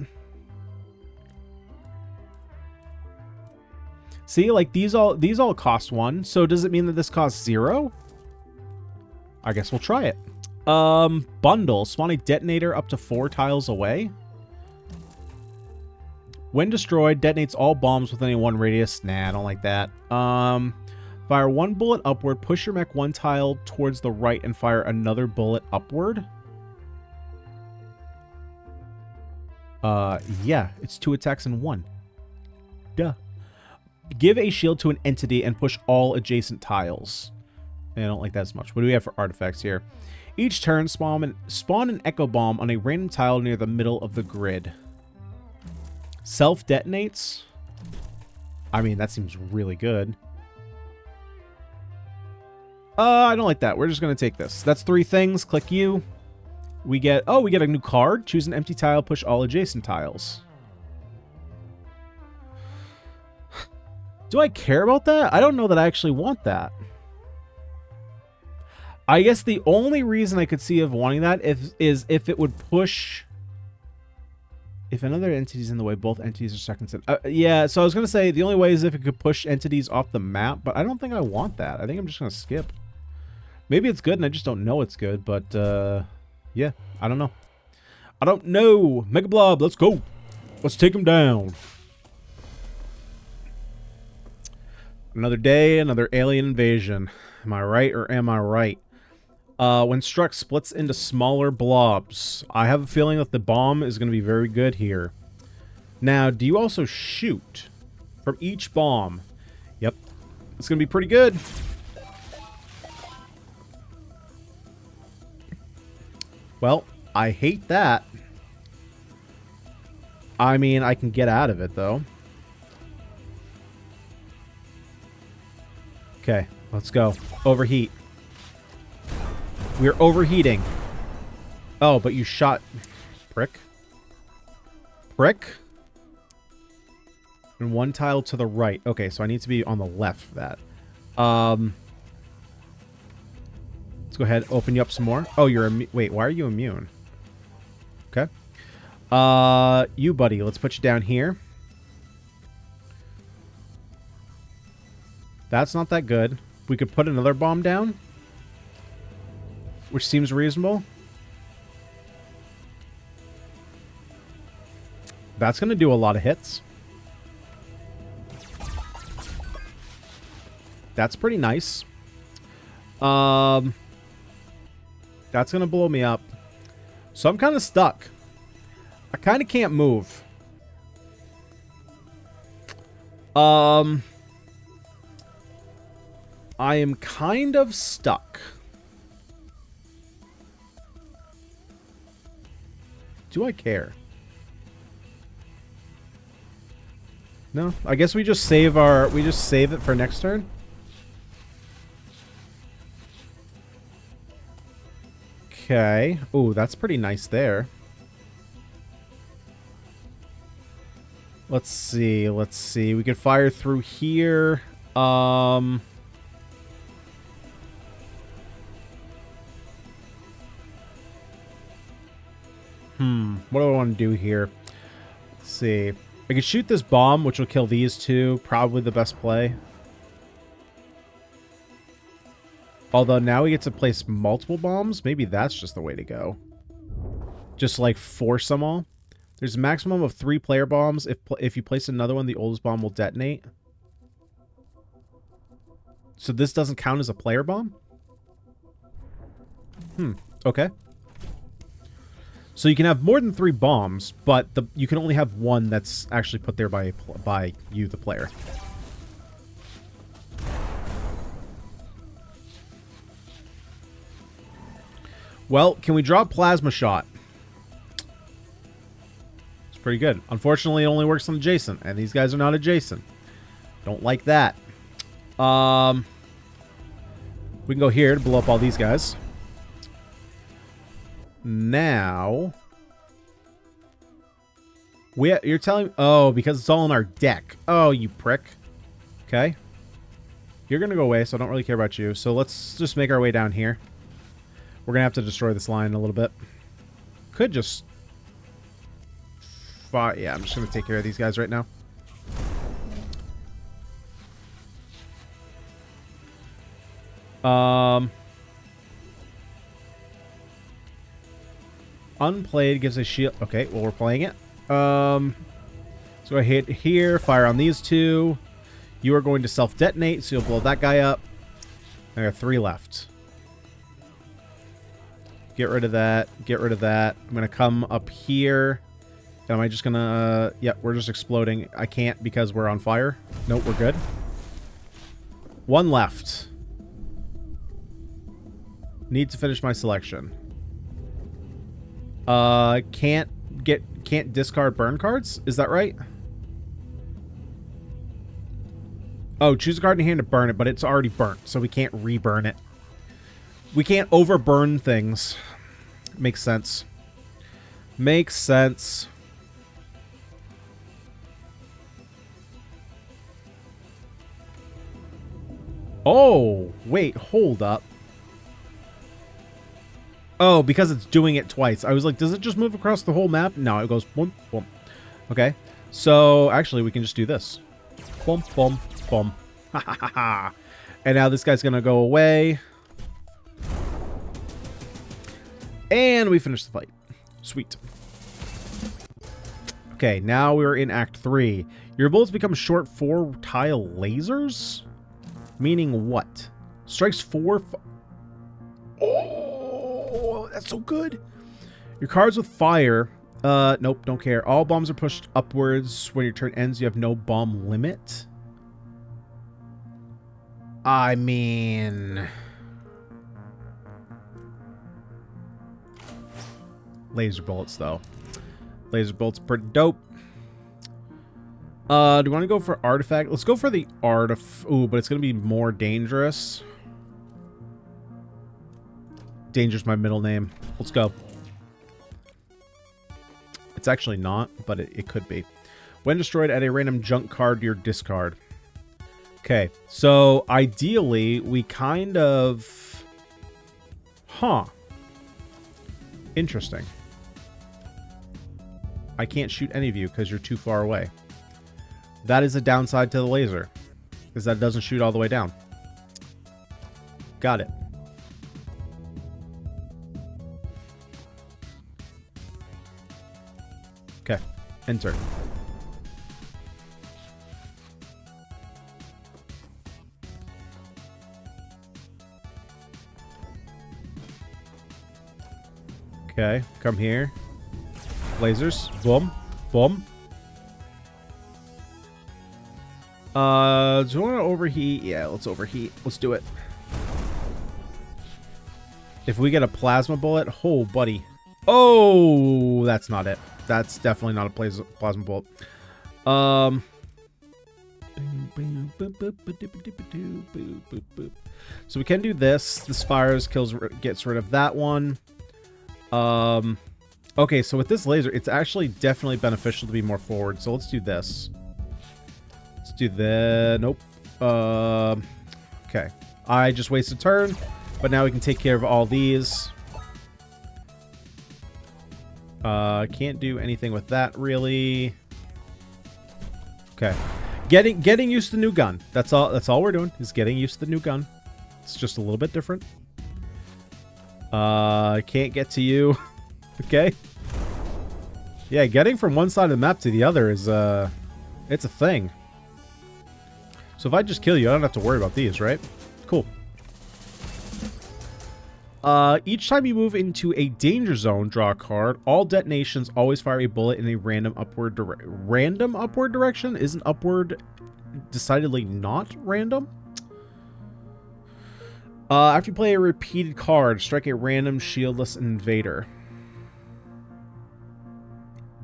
See, like these all cost 1. So does it mean that this costs 0? I guess we'll try it. Bundle. Spawn a detonator up to 4 tiles away. When destroyed, detonates all bombs within a 1 radius. Nah, I don't like that. Fire 1 bullet upward. Push your mech 1 tile towards the right and fire another bullet upward. Yeah, it's 2 attacks in 1. Duh. Give a shield to an entity and push all adjacent tiles. I don't like that as much. What do we have for artifacts here? Each turn, spawn an echo bomb on a random tile near the middle of the grid. Self-detonates? I mean, that seems really good. I don't like that. We're just going to take this. That's 3 things. Click you. We get... Oh, we get a new card. Choose an empty tile. Push all adjacent tiles. Do I care about that? I don't know that I actually want that. I guess the only reason I could see of wanting that is if it would push... If another entity is in the way, both entities are second. Yeah, so I was going to say the only way is if it could push entities off the map, but I don't think I want that. I think I'm just going to skip. Maybe it's good and I just don't know it's good, but yeah, I don't know. I don't know. Mega Blob, let's go. Let's take him down. Another day, another alien invasion. Am I right or am I right? When struck, splits into smaller blobs. I have a feeling that the bomb is going to be very good here. Now, do you also shoot from each bomb? Yep. It's going to be pretty good. Well, I hate that. I mean, I can get out of it, though. Okay, let's go. Overheat. We're overheating. Oh, but you shot... Prick. Prick. And one tile to the right. Okay, so I need to be on the left for that. Let's go ahead, open you up some more. Oh, you're wait, why are you immune? Okay. You, buddy, let's put you down here. That's not that good. We could put another bomb down, which seems reasonable. That's going to do a lot of hits. That's pretty nice. That's going to blow me up. So I'm kind of stuck. I kind of can't move. I am kind of stuck. Do I care? No, I guess we just save it for next turn. Okay. Ooh, that's pretty nice there. Let's see. Let's see. We could fire through here. What do I want to do here? Let's see. I could shoot this bomb, which will kill these two. Probably the best play. Although now we get to place multiple bombs. Maybe that's just the way to go. Just like force them all. There's a maximum of 3 player bombs. If you place another one, the oldest bomb will detonate. So this doesn't count as a player bomb? Okay. So you can have more than 3 bombs, but you can only have one that's actually put there by you, the player. Well, can we drop Plasma Shot? It's pretty good. Unfortunately, it only works on adjacent, and these guys are not adjacent. Don't like that. We can go here to blow up all these guys. Now, you're telling me... Oh, because it's all in our deck. Oh, you prick. Okay. You're going to go away, so I don't really care about you. So let's just make our way down here. We're going to have to destroy this line a little bit. Could just... Yeah, I'm just going to take care of these guys right now. Unplayed gives a shield. Okay, well, we're playing it. So I hit here, fire on these two. You are going to self-detonate, so you'll blow that guy up. There are 3 left. Get rid of that. Get rid of that. I'm going to come up here. Am I just going to... Yep, we're just exploding. I can't because we're on fire. Nope, we're good. 1 left. Need to finish my selection. Can't discard burn cards? Is that right? Oh, choose a card in your hand to burn it, but it's already burnt, so we can't reburn it. We can't overburn things. Makes sense. Makes sense. Oh, wait, hold up. Oh, because it's doing it twice. I was like, does it just move across the whole map? No, it goes boom, boom. Okay. So, actually, we can just do this. Boom, boom, boom. Ha ha ha ha. And now this guy's going to go away. And we finish the fight. Sweet. Okay, now we're in Act 3. Your bullets become short 4-tile lasers? Meaning what? Strikes 4... Oh, that's so good. Your cards with fire... nope, don't care. All bombs are pushed upwards. When your turn ends, you have no bomb limit. I mean... Laser bullets, though. Laser bullets are pretty dope. Do you want to go for artifact? Let's go for the artifact. Ooh, but it's going to be more dangerous. Danger's my middle name. Let's go. It's actually not, but it could be. When destroyed, add a random junk card to your discard. Okay, so ideally, we kind of... Huh. Interesting. I can't shoot any of you because you're too far away. That is a downside to the laser, because that doesn't shoot all the way down. Got it. Okay, enter. Okay, come here. Lasers. Boom. Boom. Do you want to overheat? Yeah, let's overheat. Let's do it. If we get a plasma bullet, oh, buddy. Oh, that's not it. That's definitely not a plasma bullet. So we can do this. This fires, gets rid of that one. Okay, so with this laser, it's actually definitely beneficial to be more forward. So let's do this. Let's do the... Nope. Okay. I just wasted a turn, but now we can take care of all these. Can't do anything with that, really. Okay. Getting used to the new gun. That's all we're doing, is getting used to the new gun. It's just a little bit different. Can't get to you. Okay. Yeah, getting from one side of the map to the other is, it's a thing. So if I just kill you, I don't have to worry about these, right? Cool. Each time you move into a danger zone, draw a card. All detonations always fire a bullet in a random upward direction? Isn't upward decidedly not random? After you play a repeated card, strike a random shieldless invader.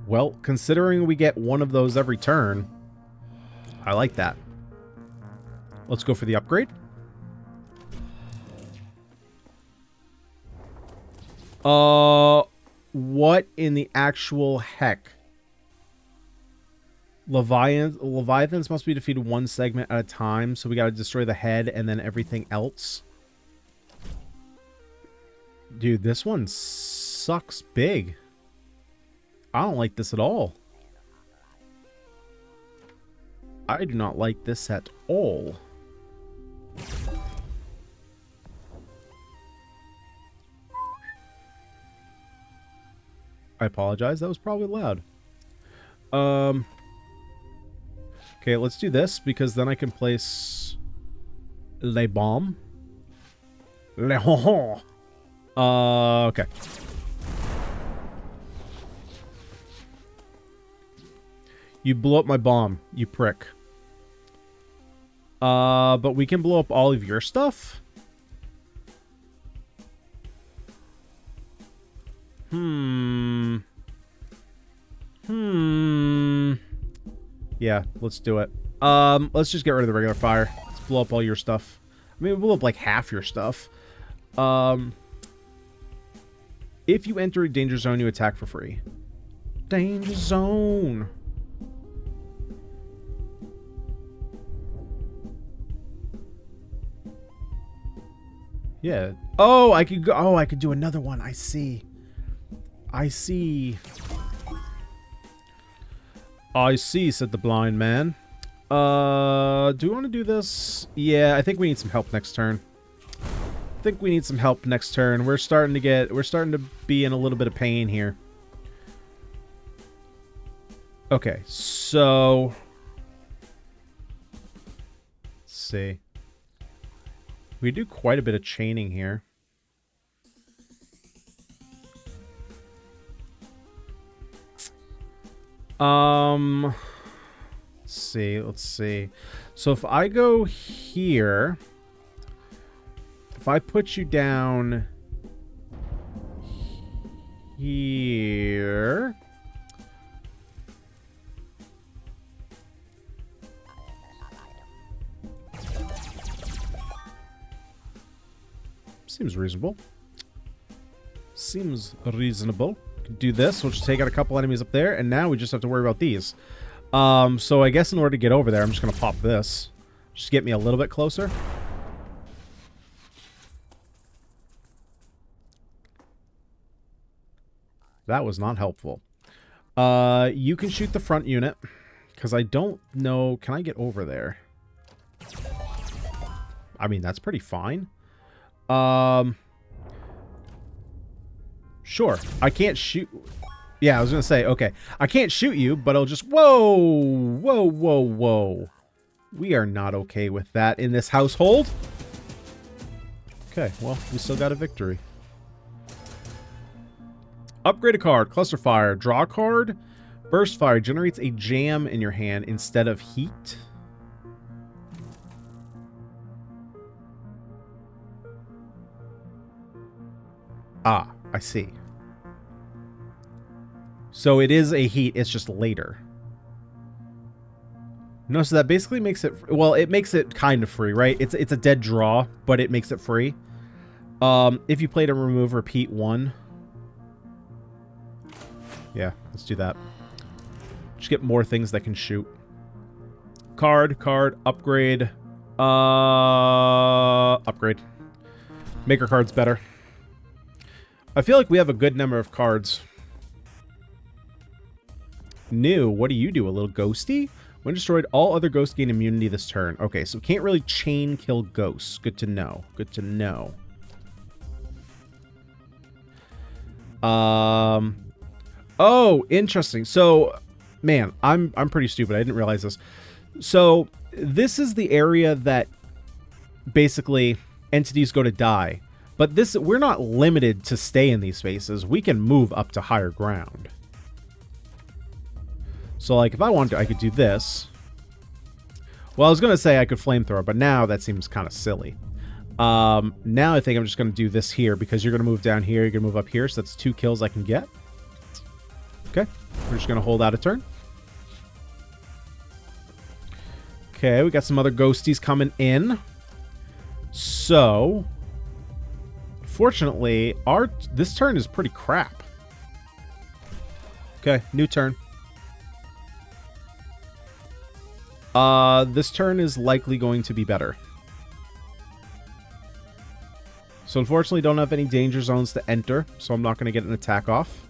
Well, considering we get one of those every turn, I like that. Let's go for the upgrade. What in the actual heck? Leviathans must be defeated one segment at a time, so we gotta destroy the head and then everything else. Dude, this one sucks big. I don't like this at all. I do not like this at all. I apologize. That was probably loud. Okay, let's do this because then I can place les bombes. Les ho-ho. Okay. You blew up my bomb, you prick. But we can blow up all of your stuff? Yeah, let's do it. Let's just get rid of the regular fire. Let's blow up all your stuff. I mean, we'll blow up like half your stuff. If you enter a danger zone, you attack for free. Danger zone. Yeah. Oh, I could go. Oh, I could do another one. I see. I see. I see, said the blind man. Do we want to do this? Yeah, I think we need some help next turn. I think we need some help next turn. We're starting to be in a little bit of pain here. Okay, so let's see. We do quite a bit of chaining here. Let's see. So if I go here, if I put you down here, seems reasonable. Seems reasonable. Do this. We'll just take out a couple enemies up there, and now we just have to worry about these. So I guess in order to get over there, I'm just going to pop this. Just get me a little bit closer. That was not helpful. You can shoot the front unit, because I don't know... Can I get over there? I mean, that's pretty fine. Sure. I can't shoot... Yeah, I was going to say, okay. I can't shoot you, but I'll just... Whoa! Whoa, whoa, whoa. We are not okay with that in this household. Okay, well, we still got a victory. Upgrade a card. Cluster fire. Draw a card. Burst fire generates a jam in your hand instead of heat. Ah, I see. So it is a heat, it's just later. No, so that basically makes it... Well, it makes it kind of free, right? It's a dead draw, but it makes it free. If you play to remove repeat 1. Yeah, let's do that. Just get more things that can shoot. Card, upgrade. Upgrade. Make our cards better. I feel like we have a good number of cards. New, what do you do? A little ghosty? When destroyed, all other ghosts gain immunity this turn. Okay, so can't really chain kill ghosts. Good to know. Good to know. Oh, interesting. So, man, I'm pretty stupid. I didn't realize this. So, this is the area that basically entities go to die. But this, we're not limited to stay in these spaces. We can move up to higher ground. So, like, if I wanted to, I could do this. Well, I was going to say I could flamethrower, but now that seems kind of silly. Now I think I'm just going to do this here, because you're going to move down here, you're going to move up here, so that's 2 kills I can get. Okay, we're just going to hold out a turn. Okay, we got some other ghosties coming in. So, fortunately, this turn is pretty crap. Okay, new turn. This turn is likely going to be better. So unfortunately, don't have any danger zones to enter, so I'm not going to get an attack off.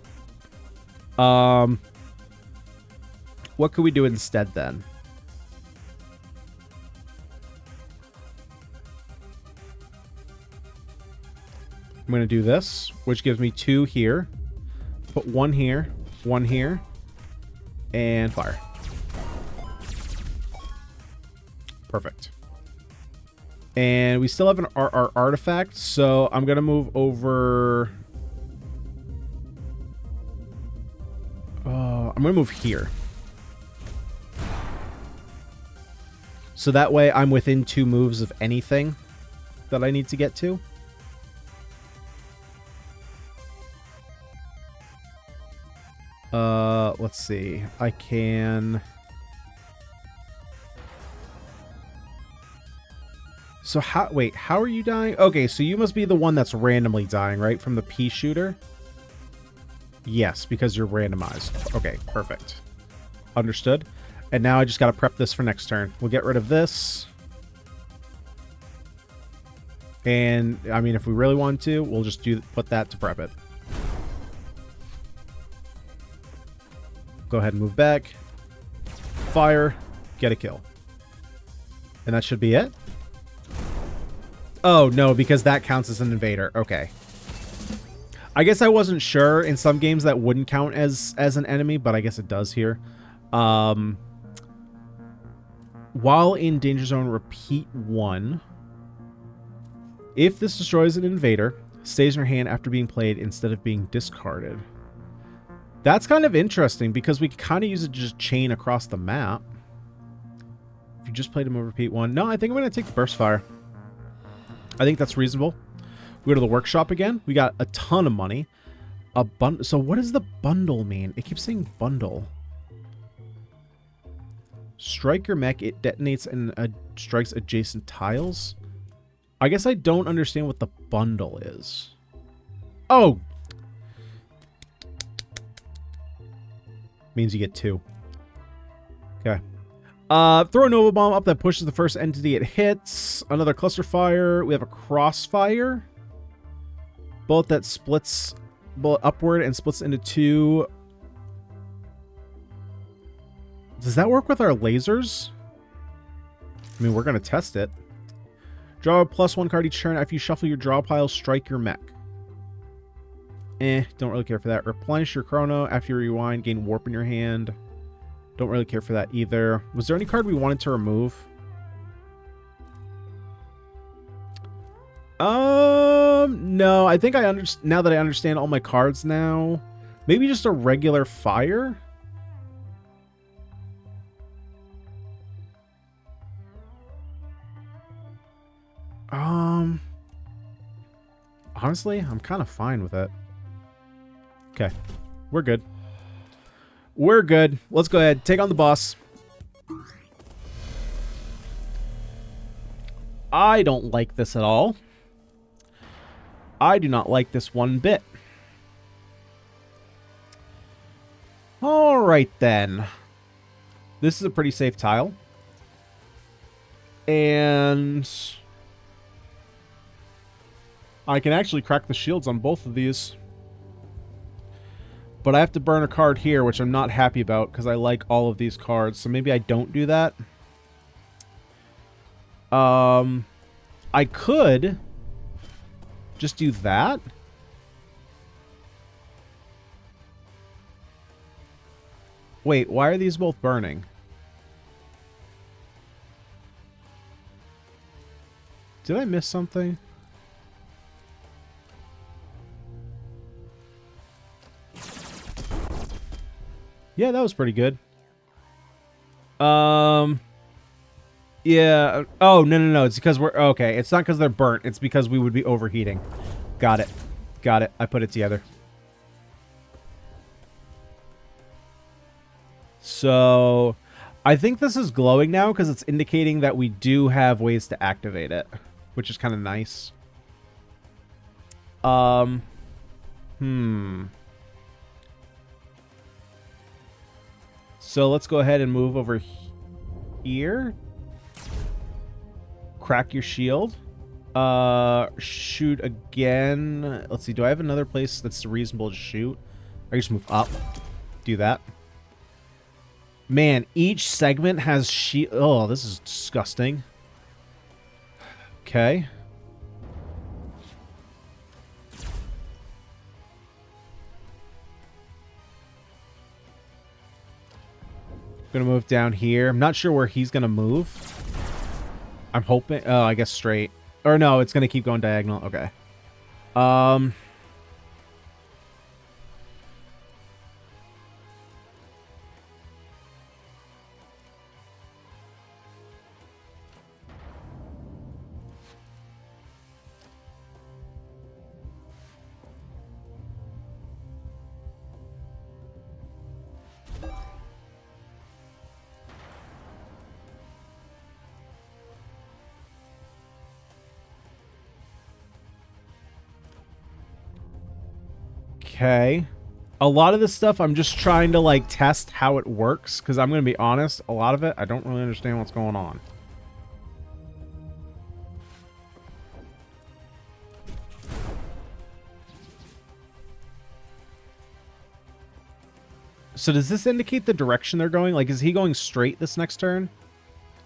What could we do instead then? I'm going to do this, which gives me 2 here. Put 1 here, 1 here, and fire. Perfect. And we still have our artifact, so I'm going to move over... I'm going to move here. So that way I'm within 2 moves of anything that I need to get to. Let's see. I can... So how... Wait, how are you dying? Okay, so you must be the one that's randomly dying, right? From the pea shooter? Yes, because you're randomized. Okay, perfect. Understood. And now I just gotta prep this for next turn. We'll get rid of this. And, I mean, if we really want to, we'll just put that to prep it. Go ahead and move back. Fire. Get a kill. And that should be it. Oh, no, because that counts as an invader. Okay. I guess I wasn't sure. In some games that wouldn't count as an enemy, but I guess it does here. While in danger zone, repeat 1. If this destroys an invader, stays in your hand after being played instead of being discarded. That's kind of interesting because we can kind of use it to just chain across the map. If you just played him over repeat 1. No, I think I'm going to take the burst fire. I think that's reasonable. We go to the workshop again. We got a ton of money. So what does the bundle mean? It keeps saying bundle. Strike your mech. It detonates and strikes adjacent tiles. I guess I don't understand what the bundle is. Oh, Means you get 2. Okay. Throw a Nova Bomb up that pushes the first entity it hits. Another Cluster Fire. We have a Crossfire. Bullet that splits bullet upward and splits into 2. Does that work with our lasers? I mean, we're going to test it. Draw a +1 card each turn. After you shuffle your draw pile, strike your mech. Don't really care for that. Replenish your chrono. After you rewind, gain warp in your hand. Don't really care for that either. Was there any card we wanted to remove? No. I think now that I understand all my cards now, maybe just a regular fire. Honestly, I'm kind of fine with it. Okay. We're good. We're good. Let's go ahead. Take on the boss. I don't like this at all. I do not like this one bit. Alright then. This is a pretty safe tile. And I can actually crack the shields on both of these. But I have to burn a card here, which I'm not happy about because I like all of these cards. So maybe I don't do that. I could just do that. Wait, why are these both burning? Did I miss something? Yeah, that was pretty good. Yeah. Oh, no. It's because we're... Okay, it's not because they're burnt. It's because we would be overheating. Got it. Got it. I put it together. So, I think this is glowing now because it's indicating that we do have ways to activate it, which is kind of nice. So let's go ahead and move over here. Crack your shield. Shoot again. Let's see. Do I have another place that's reasonable to shoot? I just move up. Do that. Man, each segment has shield. Oh, this is disgusting. Okay. Gonna move down here. I'm not sure where he's gonna move. I'm hoping. Oh, I guess straight. Or no, it's gonna keep going diagonal. Okay. Okay. A lot of this stuff, I'm just trying to, like, test how it works. Because I'm going to be honest, a lot of it, I don't really understand what's going on. So does this indicate the direction they're going? Like, is he going straight this next turn?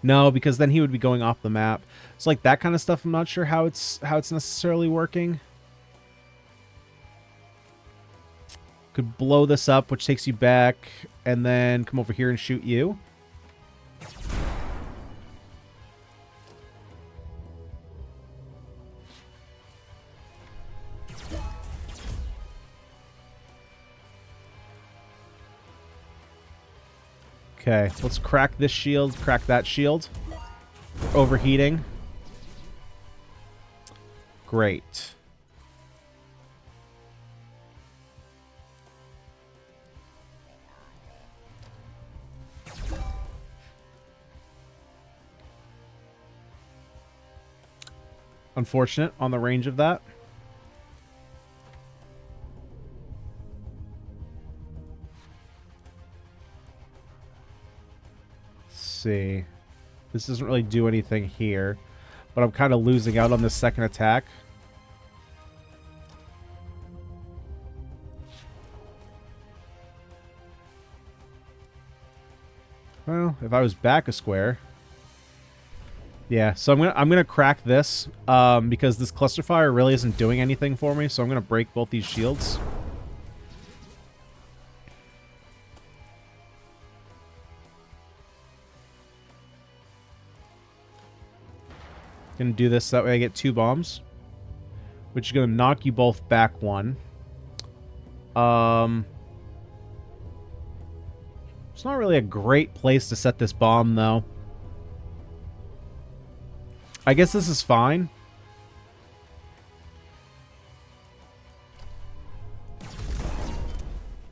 No, because then he would be going off the map. So, like, that kind of stuff, I'm not sure how it's necessarily working. Could blow this up, which takes you back, and then come over here and shoot you. Okay, let's crack this shield, crack that shield. Overheating. Great. Unfortunate on the range of that. see. This doesn't really do anything here, but I'm kind of losing out on this second attack. Well, if I was back a square. Yeah, so I'm gonna crack this because this cluster fire really isn't doing anything for me, so I'm gonna break both these shields. Gonna do this that way I get 2 bombs, which is gonna knock you both back 1. It's not really a great place to set this bomb though. I guess this is fine.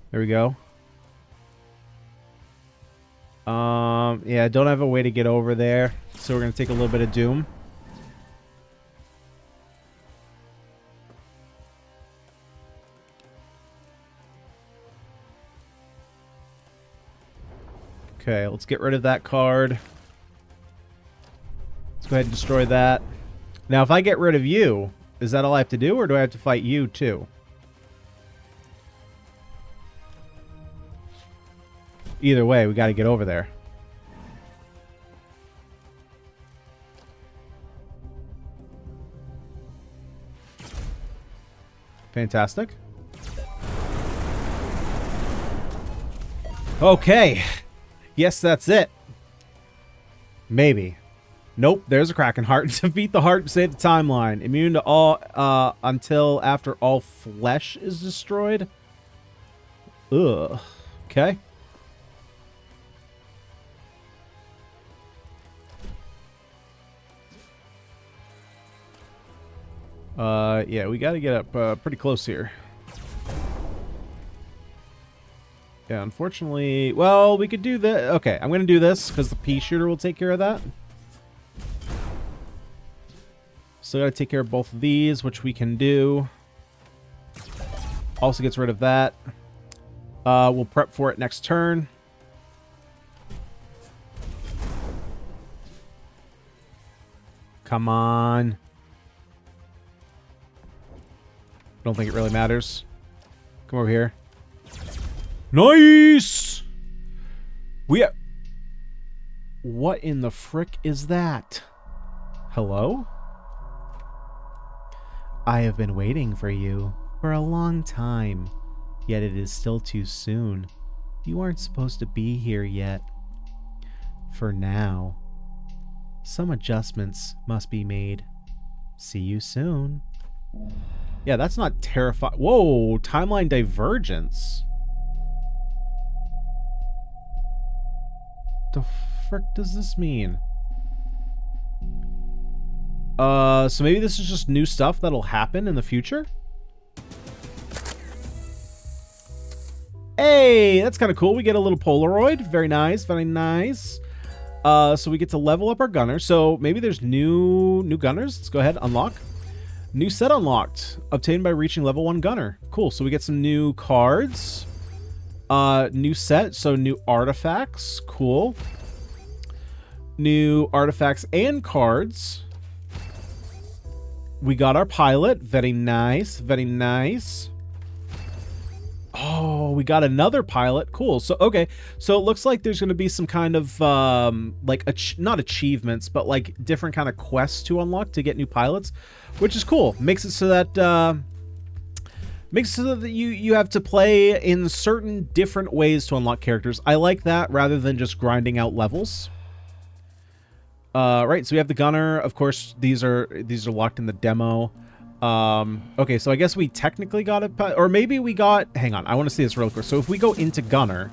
There we go. Yeah, don't have a way to get over there, so we're gonna take a little bit of doom. Okay, let's get rid of that card. Let's go ahead and destroy that. Now, if I get rid of you, is that all I have to do, or do I have to fight you too? Either way, we got to get over there. Fantastic. Okay. Yes, that's it. Maybe. Nope, there's a Kraken heart. Defeat the heart to save the timeline. Immune to all until after all flesh is destroyed. Ugh. Okay. Yeah, we got to get up pretty close here. Yeah, unfortunately... Well, we could do that. Okay, I'm going to do this because the pea shooter will take care of that. Still got to take care of both of these, which we can do. Also gets rid of that. We'll prep for it next turn. Come on. Don't think it really matters. Come over here. Nice! What in the frick is that? Hello? I have been waiting for you for a long time, yet it is still too soon. You aren't supposed to be here yet. For now. Some adjustments must be made. See you soon. Yeah, that's not terrifying. Whoa, timeline divergence. The frick does this mean? So maybe this is just new stuff that'll happen in the future? Hey, that's kind of cool. We get a little Polaroid. Very nice, very nice. So we get to level up our gunner. So maybe there's new gunners. Let's go ahead, unlock. New set unlocked. Obtained by reaching level 1 gunner. Cool, so we get some new cards. New set, so new artifacts. Cool. New artifacts and cards. We got our pilot. Very nice. Very nice. Oh, we got another pilot. Cool. So, okay. So it looks like there's going to be some kind of, like, not achievements, but, like, different kind of quests to unlock to get new pilots, which is cool. Makes it so that, you have to play in certain different ways to unlock characters. I like that rather than just grinding out levels. Right, so we have the gunner. Of course, these are locked in the demo. Okay, so I guess we technically got it, or maybe we got... Hang on, I want to see this real quick. So if we go into gunner...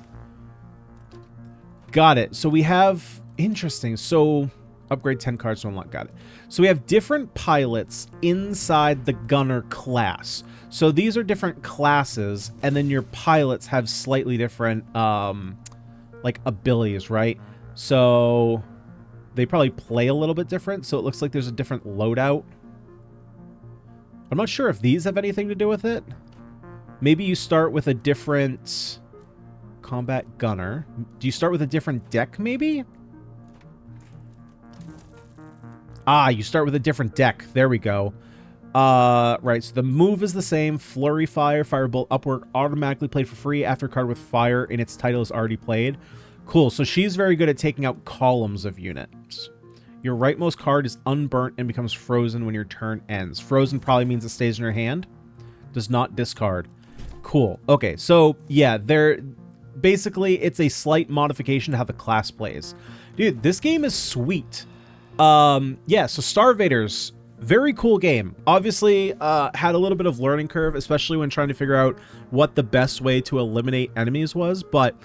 Got it. So we have... Interesting. So upgrade 10 cards to unlock. Got it. So we have different pilots inside the gunner class. So these are different classes, and then your pilots have slightly different, like, abilities, right? So... They probably play a little bit different, so it looks like there's a different loadout. I'm not sure if these have anything to do with it. Maybe you start with a different combat gunner. Do you start with a different deck, maybe? Ah, you start with a different deck. There we go. Right, so the move is the same. Flurry Fire, Firebolt Upward, automatically played for free after a card with fire in its title is already played. Cool, so she's very good at taking out columns of units. Your rightmost card is unburnt and becomes frozen when your turn ends. Frozen probably means it stays in your hand. Does not discard. Cool. Okay, so yeah, basically it's a slight modification to how the class plays. Dude, this game is sweet. Yeah, so StarVaders, very cool game. Obviously, had a little bit of learning curve, especially when trying to figure out what the best way to eliminate enemies was, but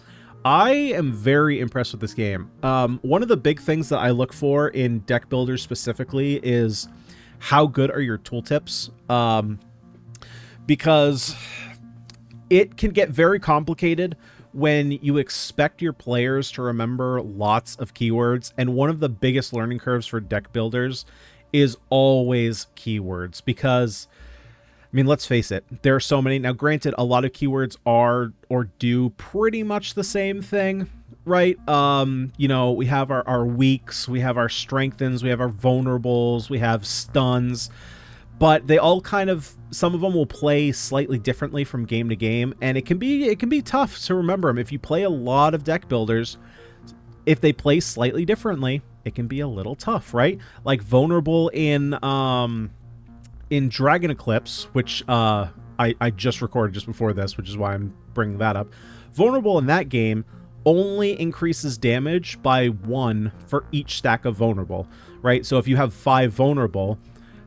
I am very impressed with this game. One of the big things that I look for in deck builders specifically is how good are your tooltips, because it can get very complicated when you expect your players to remember lots of keywords, and one of the biggest learning curves for deck builders is always keywords, because I mean, let's face it, there are so many. Now, granted, a lot of keywords are or do pretty much the same thing, right? You know, we have our weaks, we have our strengthens, we have our vulnerables, we have stuns, but they all kind of, some of them will play slightly differently from game to game, and it can be tough to remember them. If you play a lot of deck builders, if they play slightly differently, it can be a little tough, right? Like vulnerable in Dragon Eclipse, which I just recorded just before this, which is why I'm bringing that up. Vulnerable in that game only increases damage by 1 for each stack of vulnerable, right? So if you have 5 vulnerable,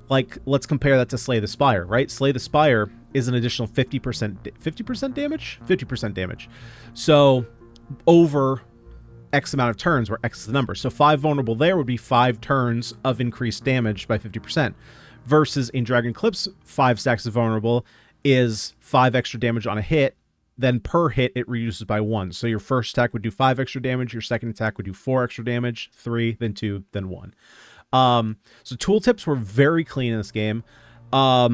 like, let's compare that to Slay the Spire, right? Slay the Spire is an additional 50% damage? 50% damage. So over X amount of turns, where X is the number. So 5 vulnerable there would be 5 turns of increased damage by 50%. Versus in Dragon Eclipse, 5 stacks of vulnerable is 5 extra damage on a hit. Then per hit, it reduces by 1. So your first attack would do 5 extra damage. Your second attack would do 4 extra damage. 3, then 2, then 1. So tooltips were very clean in this game. All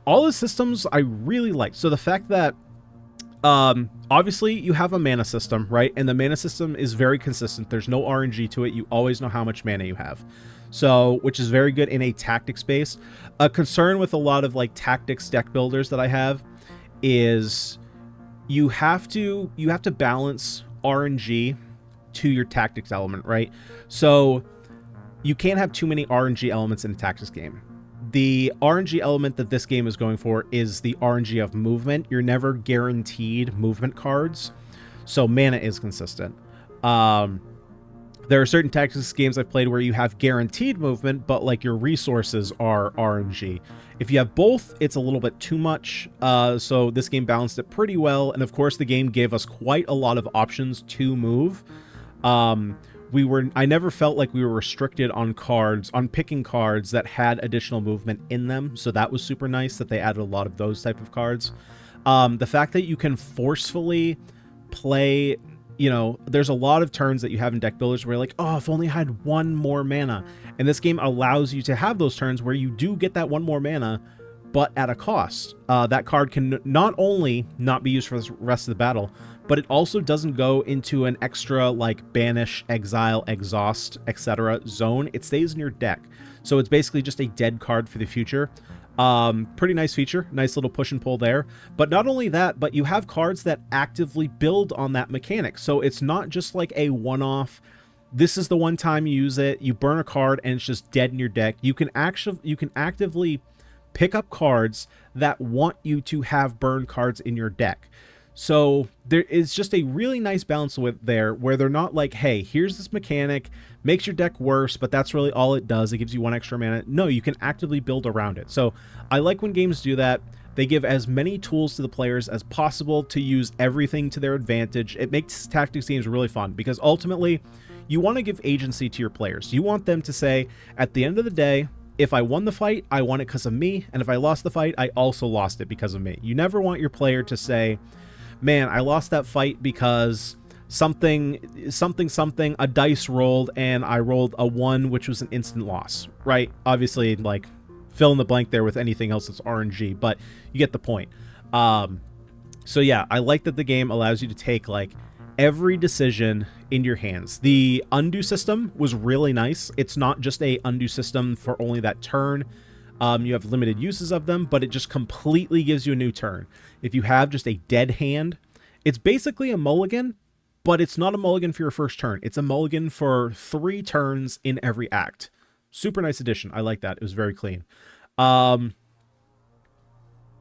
the systems I really liked. So the fact that obviously you have a mana system, right? And the mana system is very consistent. There's no RNG to it. You always know how much mana you have. So, which is very good in a tactics base. A concern with a lot of like tactics deck builders that I have is you have to balance RNG to your tactics element, right? So you can't have too many RNG elements in a tactics game. The RNG element that this game is going for is the RNG of movement. You're never guaranteed movement cards, so mana is consistent. There are certain tactics games I've played where you have guaranteed movement, but like your resources are RNG. If you have both, it's a little bit too much. So this game balanced it pretty well. And of course, the game gave us quite a lot of options to move. I never felt like we were restricted on picking cards that had additional movement in them. So that was super nice that they added a lot of those type of cards. The fact that you can forcefully play, you know, there's a lot of turns that you have in deck builders where you're like, oh, if only I had 1 more mana. And this game allows you to have those turns where you do get that 1 more mana, but at a cost. That card can not only not be used for the rest of the battle, but it also doesn't go into an extra like banish, exile, exhaust, etc. zone. It stays in your deck. So it's basically just a dead card for the future. Pretty nice feature, nice little push and pull there. But not only that, but you have cards that actively build on that mechanic. So it's not just like a one-off, this is the one time you use it, you burn a card and it's just dead in your deck. You can actively pick up cards that want you to have burn cards in your deck. So there is just a really nice balance with there where they're not like, hey, here's this mechanic, makes your deck worse, but that's really all it does. It gives you 1 extra mana. No, you can actively build around it. So I like when games do that. They give as many tools to the players as possible to use everything to their advantage. It makes tactics games really fun because ultimately you want to give agency to your players. You want them to say, at the end of the day, if I won the fight, I won it because of me. And if I lost the fight, I also lost it because of me. You never want your player to say, man, I lost that fight because something, a dice rolled and I rolled a 1, which was an instant loss, right? Obviously, like, fill in the blank there with anything else that's RNG, but you get the point. So yeah, I like that the game allows you to take, like, every decision in your hands. The undo system was really nice. It's not just a undo system for only that turn. You have limited uses of them, but it just completely gives you a new turn. If you have just a dead hand, it's basically a mulligan, but it's not a mulligan for your first turn. It's a mulligan for 3 turns in every act. Super nice addition. I like that. It was very clean.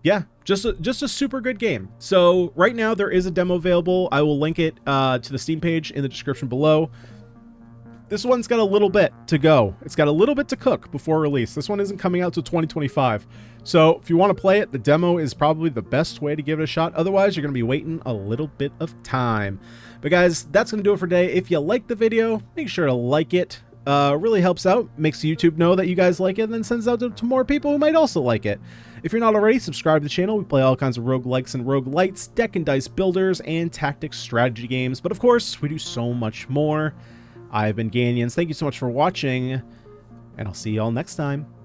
Yeah, just a super good game. So right now there is a demo available. I will link it to the Steam page in the description below. This one's got a little bit to go. It's got a little bit to cook before release. This one isn't coming out till 2025. So if you want to play it, the demo is probably the best way to give it a shot. Otherwise, you're going to be waiting a little bit of time. But guys, that's going to do it for today. If you like the video, make sure to like it. Really helps out, makes YouTube know that you guys like it, and then sends out to more people who might also like it. If you're not already, subscribe to the channel. We play all kinds of roguelikes and roguelites, deck and dice builders, and tactics strategy games. But of course, we do so much more. I've been Ganyonz. Thank you so much for watching, and I'll see you all next time.